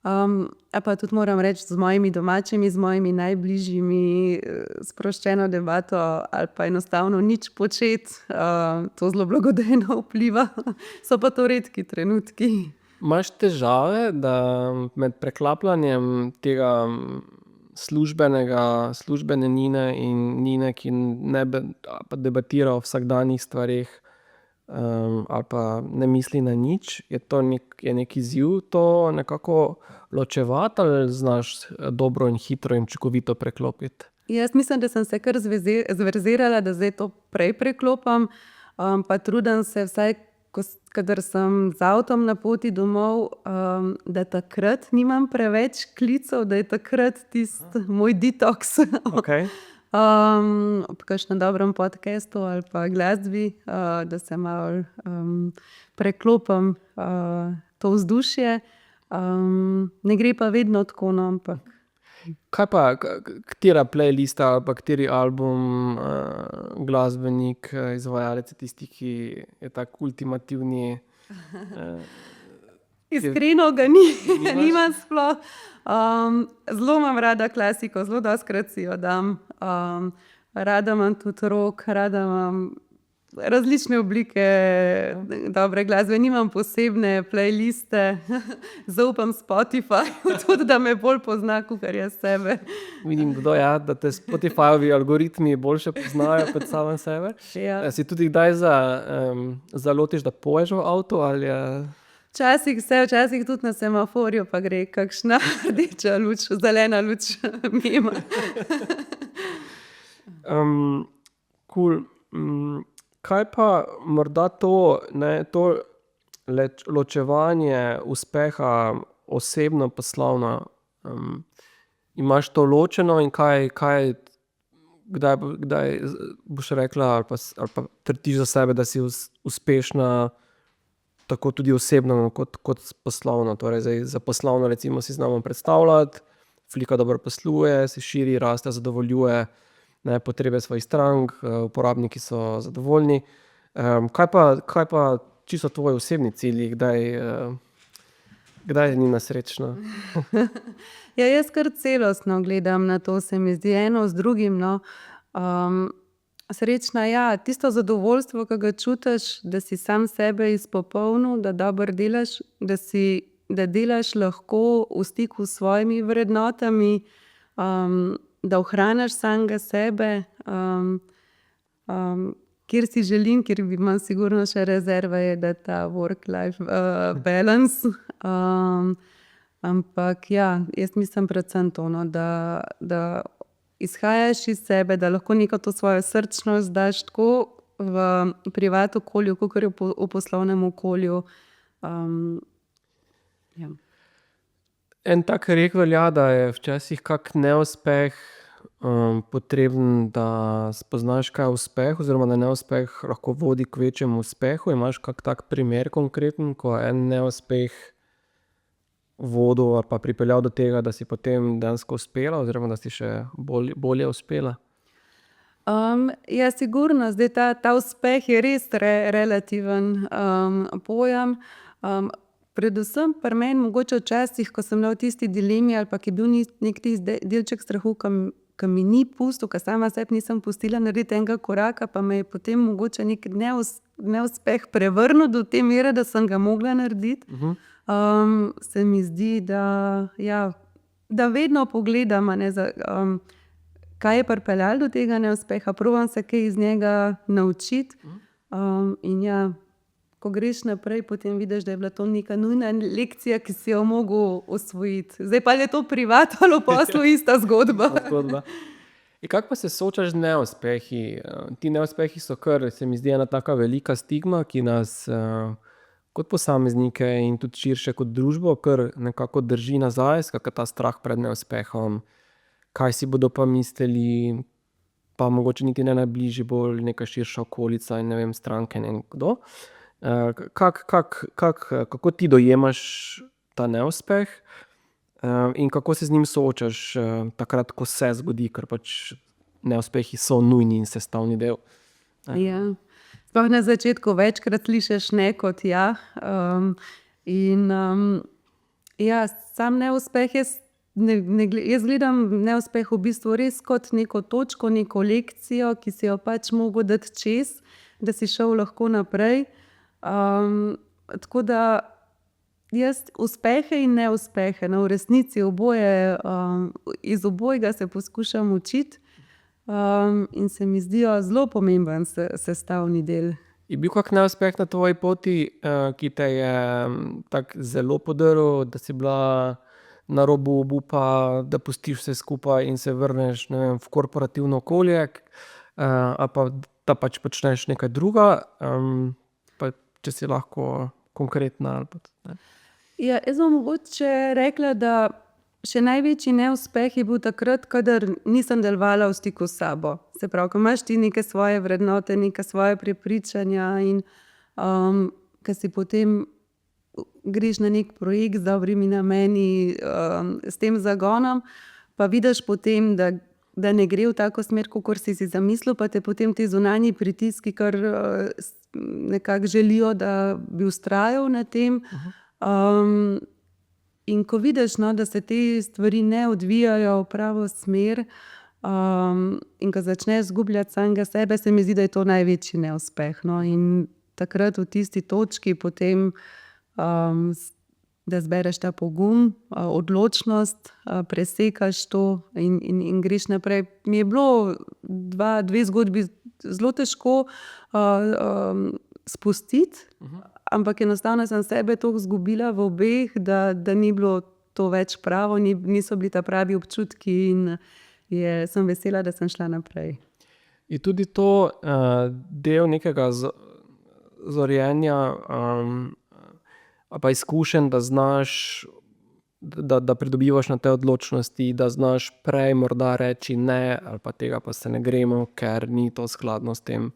Pa tudi moram reči, z mojimi domačimi, z mojimi najbližjimi sproščeno debato ali pa enostavno nič početi, to zelo blagodejno vpliva. So pa to redki trenutki.
Imaš težave, da med preklapljanjem tega službene Nine in Nine, ki pa debatira o vsakdanjih stvareh, ali pa ne misli na nič, je neki izziv to nekako ločevati ali znaš dobro in hitro in učinkovito preklopiti?
Jaz mislim, da sem se kar zverzirala, da zdaj to prej preklopim, pa trudim se vsaj, kadar sem z avtom na poti domov, da takrat nimam preveč klicev, da je takrat tisti moj detoks.
Okej.
Ob kakšnem dobrem podcastu ali pa glasbi, da se malo preklopim to vzdušje. Ne gre pa vedno tako, no, ampak.
Kaj pa, katera playlista ali pa kateri album, glasbenik, izvajalec je tisti, ki je tak ultimativni?
Iskreno ga nimam sploh. Zelo imam rada klasiko, zelo dostikrat si jo dam. Rada imam tudi rock, rada imam različne oblike dobre glasbe, nimam posebne playliste. Zaupam Spotifyju tudi, da me bolj pozna, kakor jaz sebe.
Vidim, kdo je, da te Spotifyovi algoritmi boljše poznajo kot samem sebe.
Ja.
Si tudi kdaj zalotiš, da poješ v avtu ali je?
Včasih tudi na semaforju pa gre kakšna rdeča luč, zelena luč mimo.
Cool. Kaj pa morda to ločevanje uspeha osebno, poslovno, imaš to ločeno in kdaj boš rekla ali pa trdiš za sebe, da si uspešna tako tudi osebno kot poslovno? Torej zdaj za poslovno recimo si znamo predstavljati, Flika dobro posluje, se širi, raste, zadovoljuje potrebe svojih strank, uporabniki so zadovoljni. Kaj pa čisto tvoji osebni cilji, kdaj je Nina srečna?
Ja, jaz kar celostno gledam na to, se mi zdi eno z drugim, no. Srečna, ja, tisto zadovoljstvo, ki ga čutiš, da si sam sebe izpopolnil, da dobro delaš, da delaš lahko v stiku s svojimi vrednotami, da ohraniš samega sebe, kjer si želim, kjer imam sigurno še rezerve, je, da ta work-life, balance. Ampak ja, jaz mislim predvsem to, no, da izhajaš iz sebe, da lahko neko to svojo srčnost daš tako v privat okolju, kakor v poslovnem okolju. Ja.
En tak rek velja, da je včasih kak neuspeh potreben, da spoznaš, kaj je uspeh, oziroma da neuspeh lahko vodi k večjemu uspehu. Imaš kak tak primer konkreten, ko je en neuspeh vodil ali pa pripeljal do tega, da si potem dejansko uspela oziroma da si še bolje uspela?
Ja, sigurno. Zdaj ta uspeh je res relativen, pojem. Predvsem pri meni mogoče včasih, ko sem bila v tisti dilemi ali pa ki je bil neki tisti delček strahu, ke mi ni pustil, ke sama sebi nisem pustila narediti enega koraka, pa me je potem mogoče neki neuspeh prevrnil do te mere, da sem ga mogla narediti. Se mi zdi, da vedno pogledam, a ne, kaj je pripeljalo do tega neuspeha, probam se kaj iz njega naučiti. In ja, ko greš naprej, potem vidiš, da je bila to neka nujna lekcija, ki si jo mogel osvojiti. Zdaj pa je to privat ali v poslu ista zgodba.
Kako pa se soočaš z neuspehi? Ti neuspehi so kar, se mi zdi, ena taka velika stigma, ki nas kot posameznike in tudi širše kot družbo kar nekako drži nazaj, skratka ta strah pred neuspehom. Kaj si bodo pa mislili, pa mogoče niti ne najbližji, bolj neka širša okolica in ne vem, stranke, ne vem kdo. Kako ti dojemaš ta neuspeh, in kako se z njim soočaš, takrat, ko se zgodi, ker pač neuspehi so nujni in sestavni del?
Ja. Sploh na začetku večkrat slišiš ne kot ja. In ja, sam neuspeh jaz gledam neuspeh v bistvu res kot neko točko, neko lekcijo, ki si jo pač mogel dati čez, da si šel lahko naprej. Tako da jaz uspehe in neuspehe, no, v resnici oboje, iz obojega se poskušam učiti, in se mi zdijo zelo pomemben sestavni del.
Je bil kak neuspeh na tvoji poti, ki te je tako zelo podrl, da si bila na robu obupa, da pustiš vse skupaj in se vrneš, ne vem, v korporativno okolje, ali pa da pač počneš nekaj drugega? Pa če si lahko konkretna ali pa ne.
Ja, jaz bom mogoče rekla, da še največji neuspeh je bil takrat, kadar nisem delovala v stiku s sabo. Se pravi, ko imaš ti neke svoje vrednote, neka svoja prepričanja in ke si potem greš na neki projekt z dobrimi nameni, s tem zagonom, pa vidiš potem, da ne gre v tako smer, kakor si zamislil, pa te potem ti zunanji pritiski kar nekako želijo, da bi vztrajal na tem. In ko vidiš, no, da se te stvari ne odvijajo v pravo smer, in ko začneš izgubljati samega sebe, se mi zdi, da je to največji neuspeh, no. In takrat v tisti točki potem, da zbereš ta pogum, odločnost, presekaš to in greš naprej. Mi je bilo dve zgodbi zelo težko spustiti, ampak enostavno sem sebe toliko izgubila v obeh, da ni bilo to več pravo, niso bili ta pravi občutki in sem vesela, da sem šla naprej.
Je tudi to del nekega zorenja, ali pa izkušenj, da znaš, da pridobivaš na tej odločnosti, da znaš prej morda reči ne, ali pa tega pa se ne gremo, ker ni to skladno s tem,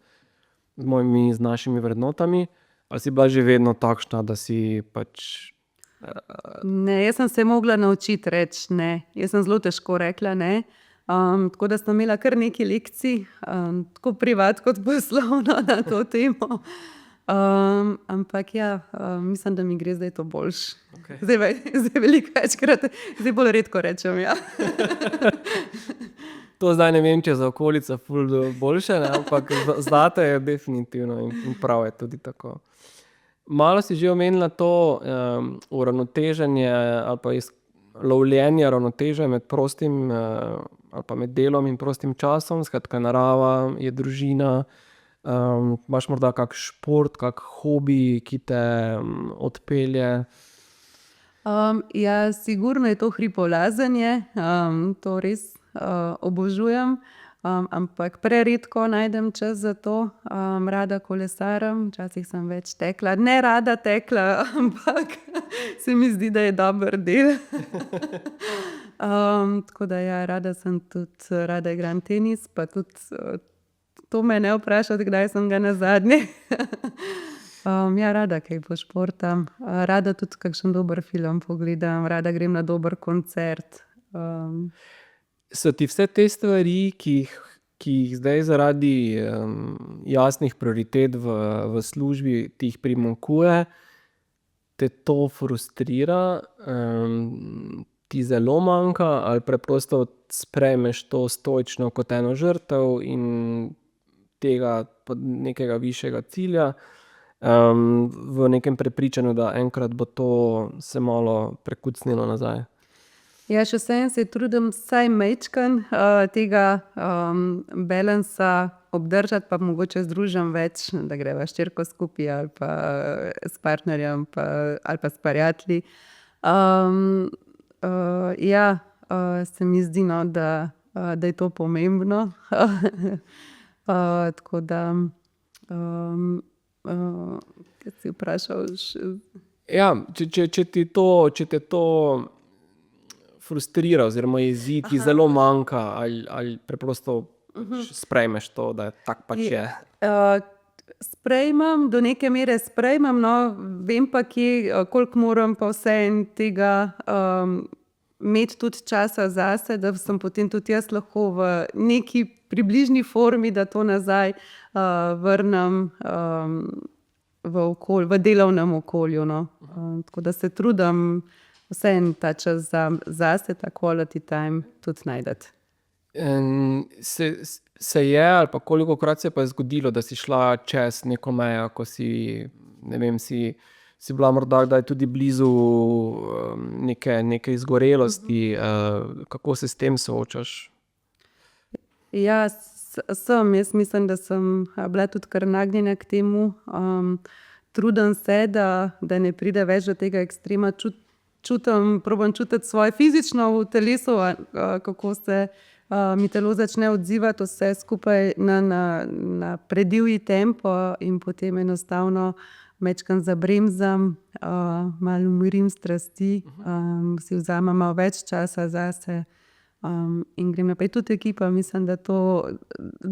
z našimi vrednotami? Ali si bila že vedno takšna, da si pač
Ne, jaz sem se mogla naučiti reči ne. Jaz sem zelo težko rekla ne. Tako da sem imela kar nekaj lekcij, tako privat kot poslovno, na to temo. Ampak ja, mislim, da mi gre zdaj to boljše.
Okej.
Zdaj veliko večkrat, zdaj bolj redko rečem ja.
To zdaj ne vem, če je za okolico ful boljše, ne, ampak zate je definitivno in prav je tudi tako. Malo si že omenila to uravnoteženje ali pa lovljenje ravnoteže med prostim ali pa med delom in prostim časom, skratka narava, je družina. Imaš morda kak šport, kak hobi, ki te odpelje?
Ja, sigurno je to hripolazenje, to res obožujem, ampak preredko najdem čas za to. Rada kolesarim, včasih sem več tekla, ne rada tekla, ampak se mi zdi, da je dober del. Tako da ja, rada igram tenis, pa tudi to me ne vprašati, kdaj sem ga nazadnje. Ja, rada kaj pošportam, rada tudi kakšen dober film pogledam, rada grem na dober koncert.
So ti vse te stvari, ki jih zdaj zaradi jasnih prioritet v službi ti jih primanjkuje, te to frustrira, ti zelo manjka ali preprosto sprejmeš to stoično kot eno žrtev in tega nekega višjega cilja, v nekem prepričanju, da enkrat bo to se malo prekucnilo nazaj?
Ja, še vseeno se trudim vsaj majčkeno tega balansa obdržati, pa mogoče združim več, da greva s hčerko skupaj ali pa s partnerjem ali pa s prijatelji. Ja, se mi zdi, no, da je to pomembno. Tako da kaj si vprašal še?
Ja, če te to frustrira oziroma jezi, ti zelo manjka ali preprosto sprejmeš to, da tako pač je.
Sprejmem, do neke mere sprejmem, no, vem pa koliko moram pa vseeno tega imeti tudi časa zase, da sem potem tudi jaz lahko v neki približni formi, da to nazaj vrnem v delovnem okolju, no. Tako da se trudim vseeno ta čas zase, ta quality time tudi najti.
Se je ali pa kolikokrat se pa je zgodilo, da si šla čez neko mejo, ko si, ne vem, si bila morda kdaj tudi blizu neke izgorelosti, kako se s tem soočaš?
Ja, jaz mislim, da sem bila tudi kar nagnjena k temu. Trudim se, da ne pride več do tega ekstrema, probam čutiti svoje fizično v telesu, kako se mi telo začne odzivati, vse skupaj na predivji tempo in potem enostavno majčkeno zabremzam, malo umirim strasti, si vzamem malo več časa zase, in grem naprej. Tudi ekipa, mislim, da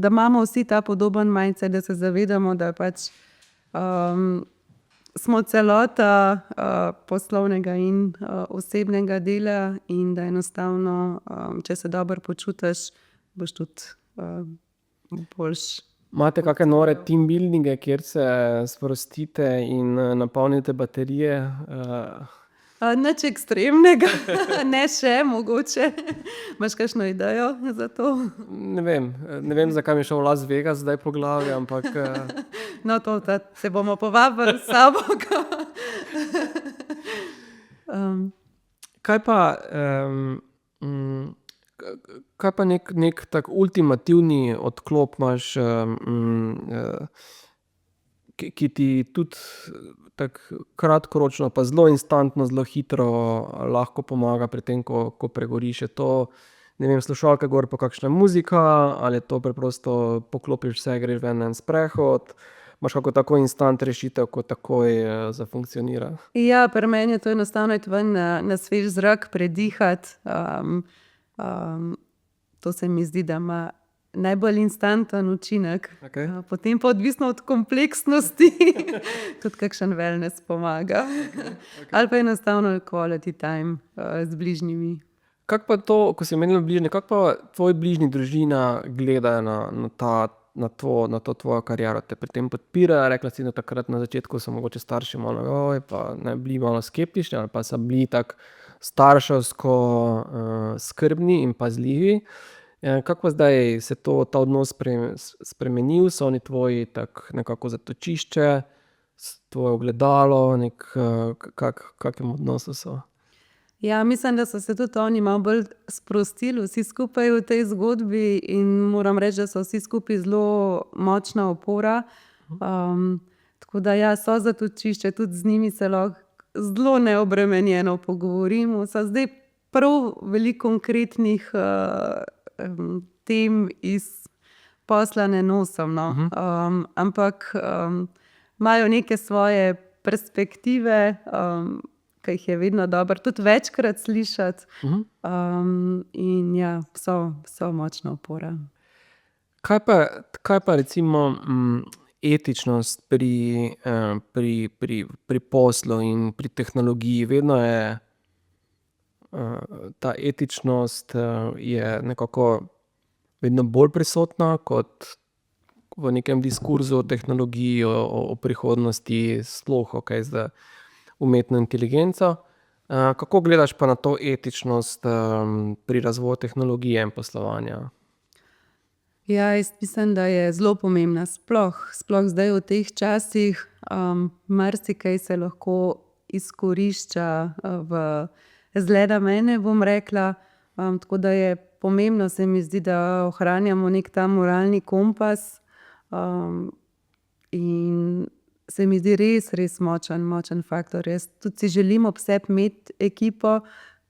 imamo vsi ta podoben mindset, da se zavedamo, da pač smo celota poslovnega in osebnega dela in da enostavno, če se dobro počutiš, boš tudi boljši.
Imate kake nore team buildinge, kjer se sprostite in napolnite baterije?
Nič ekstremnega, ne še mogoče. Imaš kakšno idejo za to?
Ne vem, zakaj mi je šel Las Vegas zdaj po glavi, ampak
No, to se bomo povabili s sabo.
Kaj pa nek tak ultimativni odklop imaš, ki ti tudi tako kratkoročno pa zelo instantno, zelo hitro lahko pomaga pri tem, ko pregoriš? Je to, ne vem, slušalke gor pa kakšna muzika ali je to preprosto poklopiš vse, greš ven na en sprehod? Imaš kako tako instant rešitev, ko takoj zafunkcionira?
Ja, pri meni je to enostavno iti ven na svež zrak, predihati. To se mi zdi, da ima najbolj instanten učinek.
Okej.
Potem pa odvisno od kompleksnosti tudi kakšen wellness pomaga. Ali pa enostavno quality time z bližnjimi.
Kako pa to, ko si omenila bližnje, kako pa tvoji bližnji, družina gledajo na to tvojo kariero? Te pri tem podpirajo? Rekla si, da takrat na začetku so mogoče starši malo, pa ne bili malo skeptični ali pa so bili tako starševsko skrbni in pazljivi. Kako pa zdaj se ta odnos spremenil? So oni tvoji tak nekako zatočišče, tvoje ogledalo, kakem odnosu so?
Ja, mislim, da so se tudi oni malo bolj sprostili vsi skupaj v tej zgodbi in moram reči, da so vsi skupaj zelo močna opora. Tako da ja, so zatočišče, tudi z njimi se lahko zelo neobremenjeno pogovorimo. So zdaj prav veliko konkretnih tem iz posla ne nosim, no. Ampak imajo neke svoje perspektive, ki jih je vedno dobro tudi večkrat slišati. In ja, so močna opora.
Kaj pa recimo etičnost pri poslu in pri tehnologiji? Vedno je ta etičnost je nekako vedno bolj prisotna kot v nekem diskurzu o tehnologiji, o prihodnosti, sploh okej z umetno inteligenco. Kako gledaš pa na to etičnost pri razvoju tehnologije in poslovanja?
Ja, jaz mislim, da je zelo pomembna, sploh zdaj v teh časih. Marsikaj se lahko izkorišča v zle namene, bom rekla. Tako da je pomembno, se mi zdi, da ohranjamo neki ta moralni kompas. In se mi zdi res močen faktor. Jaz tudi si želim ob sebi imeti ekipo,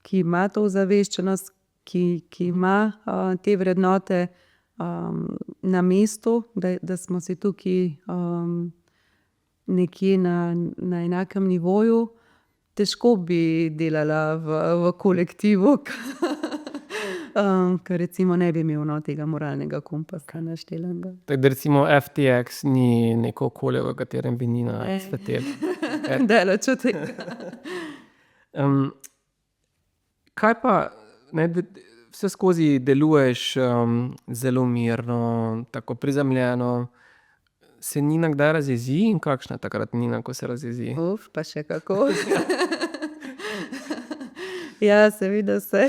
ki ima to ozaveščenost, ki ima te vrednote na mestu, da smo si tukaj nekje na enakem nivoju. Težko bi delala v kolektivu, ker recimo ne bi imel tega moralnega kompasa naštelenega.
Tako da recimo FTX ni neko okolje, v katerem bi Nina cvetela.
Daleč od tega.
Kaj pa, vseskozi deluješ zelo mirno, tako prizemljeno. Se Nina kdaj razjezi in kakšna je takrat Nina, ko se razjezi?
Pa še kako. Ja, seveda se.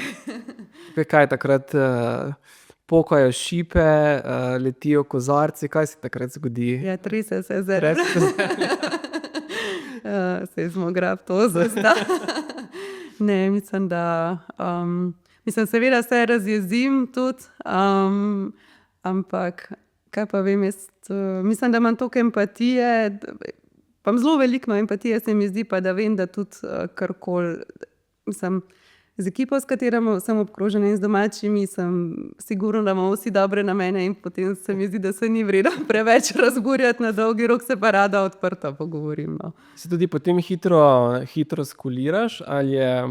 Kaj takrat pokajo šipe, letijo kozarci, kaj se takrat zgodi?
Ja, trese se zemlja. Seizmograf to zazna. Ne, mislim, da seveda se razjezim tudi, ampak kaj pa vem, jaz mislim, da imam toliko empatije, pa zelo veliko empatije, se mi zdi, pa da vem, da tudi karkoli, mislim, z ekipo, s katero sem obkrožena in z domačimi, sem sigurna, da imamo vsi dobre namene in potem se mi zdi, da se ni vredno preveč razburjati, na dolgi rok se pa rada odprto pogovorim, no.
Se tudi potem hitro skuliraš ali je,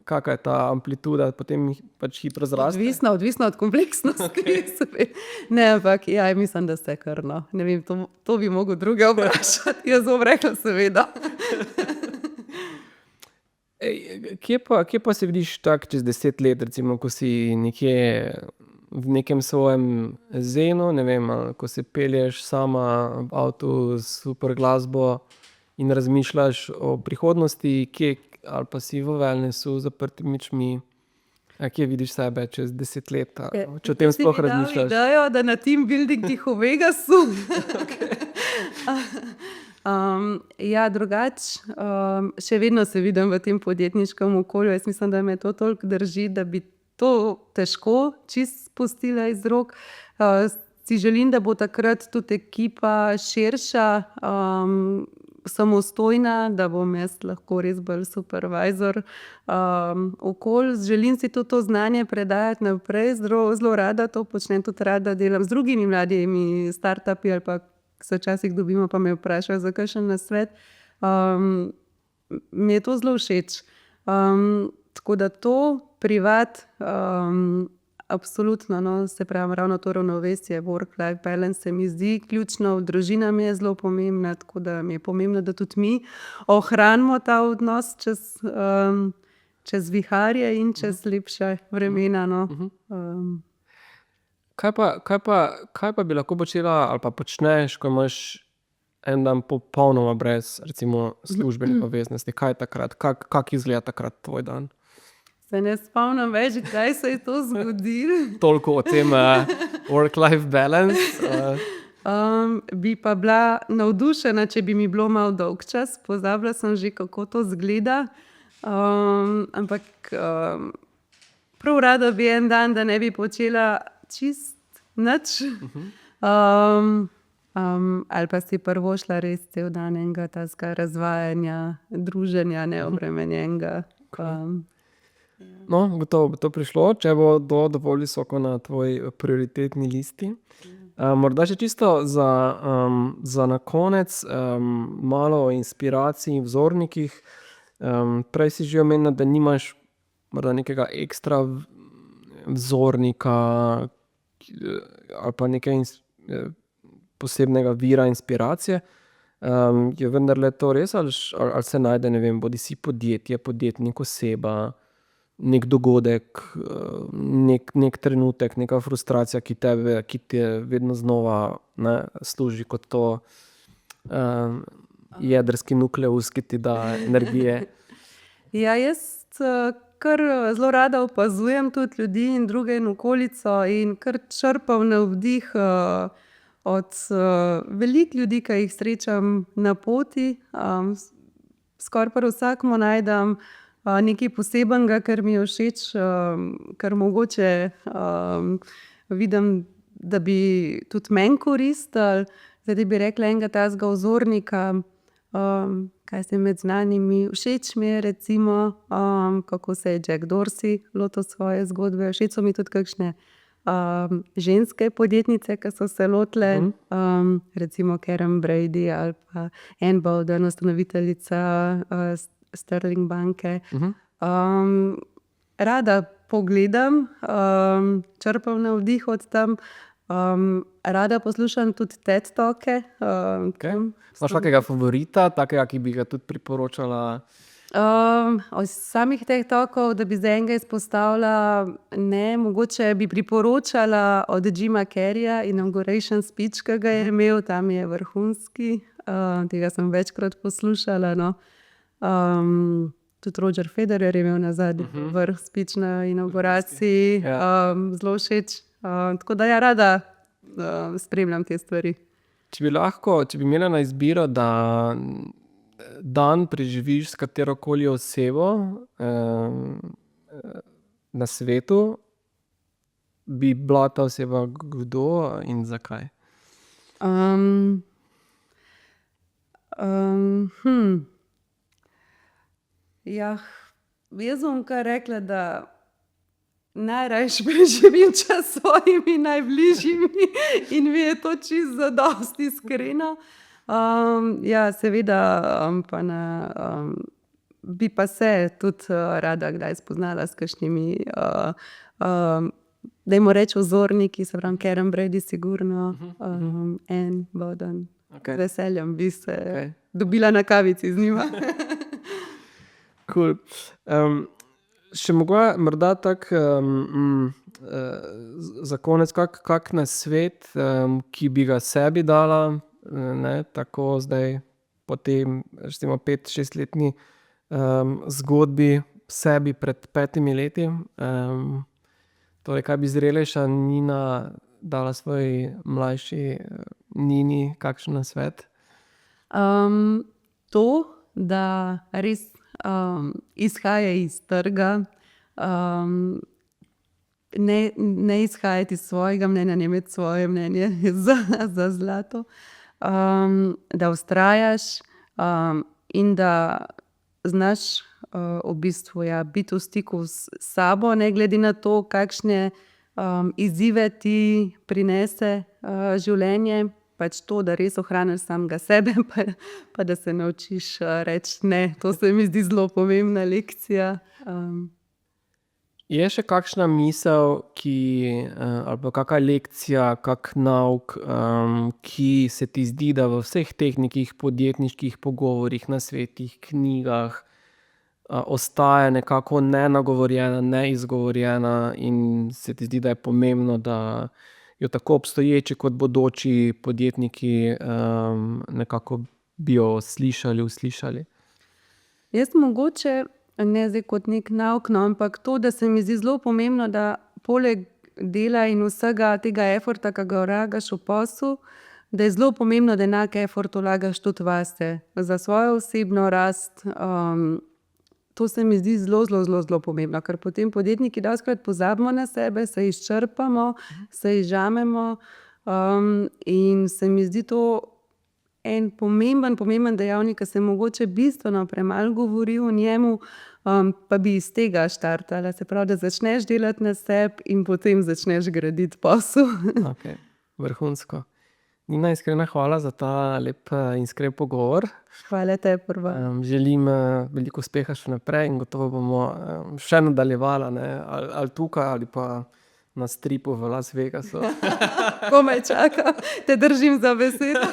kaka je ta amplituda, potem pač hitro zraste?
Odvisno od kompleksnosti. Ne, ampak ja, mislim, da se kar, no. Ne vem, to bi mogel druge vprašati. Jaz bom rekla seveda.
Kje pa se vidiš tako čez 10 let, recimo, ko si nekje v nekem svojem zenu, ne vem, ko se pelješ sama v avtu s super glasbo in razmišljaš o prihodnosti, ali pa si v wellnessu z zaprtimi očmi, kje vidiš sebe čez 10 let, če o tem sploh razmišljaš?
Si mi dal idejo, da na team buildingih v Vegasu. Ja, drugače, še vedno se vidim v tem podjetniškem okolju. Jaz mislim, da me to toliko drži, da bi to težko čisto spustila iz rok. Si želim, da bo takrat tudi ekipa širša, samostojna, da bom jaz lahko res bolj supervisor okolj. Želim si tudi to znanje predajati naprej, zelo rada to počnem, tudi rada delam z drugimi mladimi startupi ali pa se včasih dobimo, pa me vprašajo za kakšen nasvet. Mi je to zelo všeč. Tako da to privat, absolutno, no, se pravi, ravno to ravnovesje, work-life balance se mi zdi ključno, družina mi je zelo pomembna, tako da mi je pomembno, da tudi mi ohranimo ta odnos čez viharje in čez lepša vremena, no.
Kaj pa bi lahko počela ali pa počneš, ko imaš en dan popolnoma brez recimo službenih obveznosti? Kaj je takrat? Kako izgleda takrat tvoj dan?
Se ne spomnim več, kdaj se je to zgodilo.
Toliko o tem work-life balance.
Bi pa bila navdušena, če bi mi bilo malo dolgčas. Pozabila sem že, kako to izgleda. Ampak prav rada bi en dan, da ne bi počela čist nič. Ali pa si privoščila res cel dan enega takega razvajanja, druženja, neobremenjenega.
No, gotovo bo to prišlo, če bo dovolj visoko na tvoji prioritetni listi. Morda še čisto za na konec malo o inspiraciji in vzornikih. Prej si že omenila, da nimaš morda nekega ekstra vzornika ali pa nekaj posebnega vira inspiracije. Je vendarle to res ali se najde, ne vem, bodisi podjetje, podjetnik, oseba, nek dogodek, nek trenutek, neka frustracija, ki te vedno znova, ne, služi kot to jedrski nukleus, ki ti da energije.
Ja, jaz kar zelo rada opazujem tudi ljudi in druge in okolico in kar črpam navdih od veliko ljudi, ki jih srečam na poti. Skoraj pri vsakemu najdem nekaj posebnega, kar mi je všeč, kar mogoče vidim, da bi tudi meni koristilo. Zdaj bi rekla enega takega vzornika, kaj se med znanimi. Všeč mi je recimo, kako se je Jack Dorsey lotil svoje zgodbe. Všeč so mi tudi kakšne ženske podjetnice, ki so se lotile, recimo Karen Brady ali pa Anne Boden, ustanoviteljica Sterling banke. Rada pogledam, črpam navdih od tam. Rada poslušam tudi TED Talke.
Imaš kakega favorita, takega, ki bi ga tudi priporočala?
Od samih TED Talkov, da bi zdaj enega izpostavila, ne, mogoče bi priporočala od Jima Carreya Inauguration Speech, ki ga je imel, tam je vrhunski. Tega sem večkrat poslušala, no. Tudi Roger Federer je imel nazadnje vrh speech na inauguraciji. Zelo všeč. Tako da ja, rada spremljam te stvari.
Če bi imela na izbiro, da dan preživiš s katerokoli osebo na svetu, bi bila ta oseba kdo in zakaj?
Jaz bom kar rekla, da najrajši preživim čas s svojimi najbližjimi in mi je to čisto zadosti, iskreno. Ja, seveda, pa bi pa se tudi rada kdaj spoznala s kakšnimi, dajmo reči vzorniki, se pravi Karen Brady sigurno, Anne Boden. Z veseljem bi se dobila na kavici z njima.
Cool. Še morda tak za konec kak nasvet, ki bi ga sebi dala, ne, tako zdaj po tem recimo 5-6-letni zgodbi sebi pred 5 leti. Torej, kaj bi zrelejša Nina dala svoji mlajši Nini, kakšen nasvet?
To, da res izhaja iz trga, ne izhajati iz svojega mnenja, ne imeti svoje mnenje za zlato. Da vztrajaš in da znaš v bistvu, ja, biti v stiku s sabo, ne glede na to, kakšne izzive ti prinese življenje. Pač to, da res ohraniš samega sebe, pa da se naučiš reči ne. To se mi zdi zelo pomembna lekcija.
Je še kakšna misel, ali pa kaka lekcija, kak nauk, ki se ti zdi, da v vseh teh nekih podjetniških pogovorih, nasvetih, knjigah ostaja nekako nenagovorjena, neizgovorjena in se ti zdi, da je pomembno, da jo tako obstoječi kot bodoči podjetniki nekako bi jo slišali, uslišali?
Jaz mogoče ne zdaj kot nek nauk, no, ampak to, da se mi zdi zelo pomembno, da poleg dela in vsega tega eforta, ki ga vlagaš v posel, da je zelo pomembno, da enak effort vlagaš tudi vase, za svojo osebno rast. To se mi zdi zelo pomembno, ker potem podjetniki dostikrat pozabimo na sebe, se izčrpamo, se izžamemo, in se mi zdi to en pomemben dejavnik, ki se mogoče bistveno premalo govori o njemu, pa bi iz tega štartala. Se pravi, da začneš delati na sebi in potem začneš graditi posel.
Okej, vrhunsko. Nina, iskrena hvala za ta lep, iskren pogovor.
Hvala tebi prva.
Želim, veliko uspeha še naprej in gotovo bomo, še nadaljevala, ne, ali tukaj ali pa na stripu v Las Vegasu.
Komaj čakam, te držim za besedo.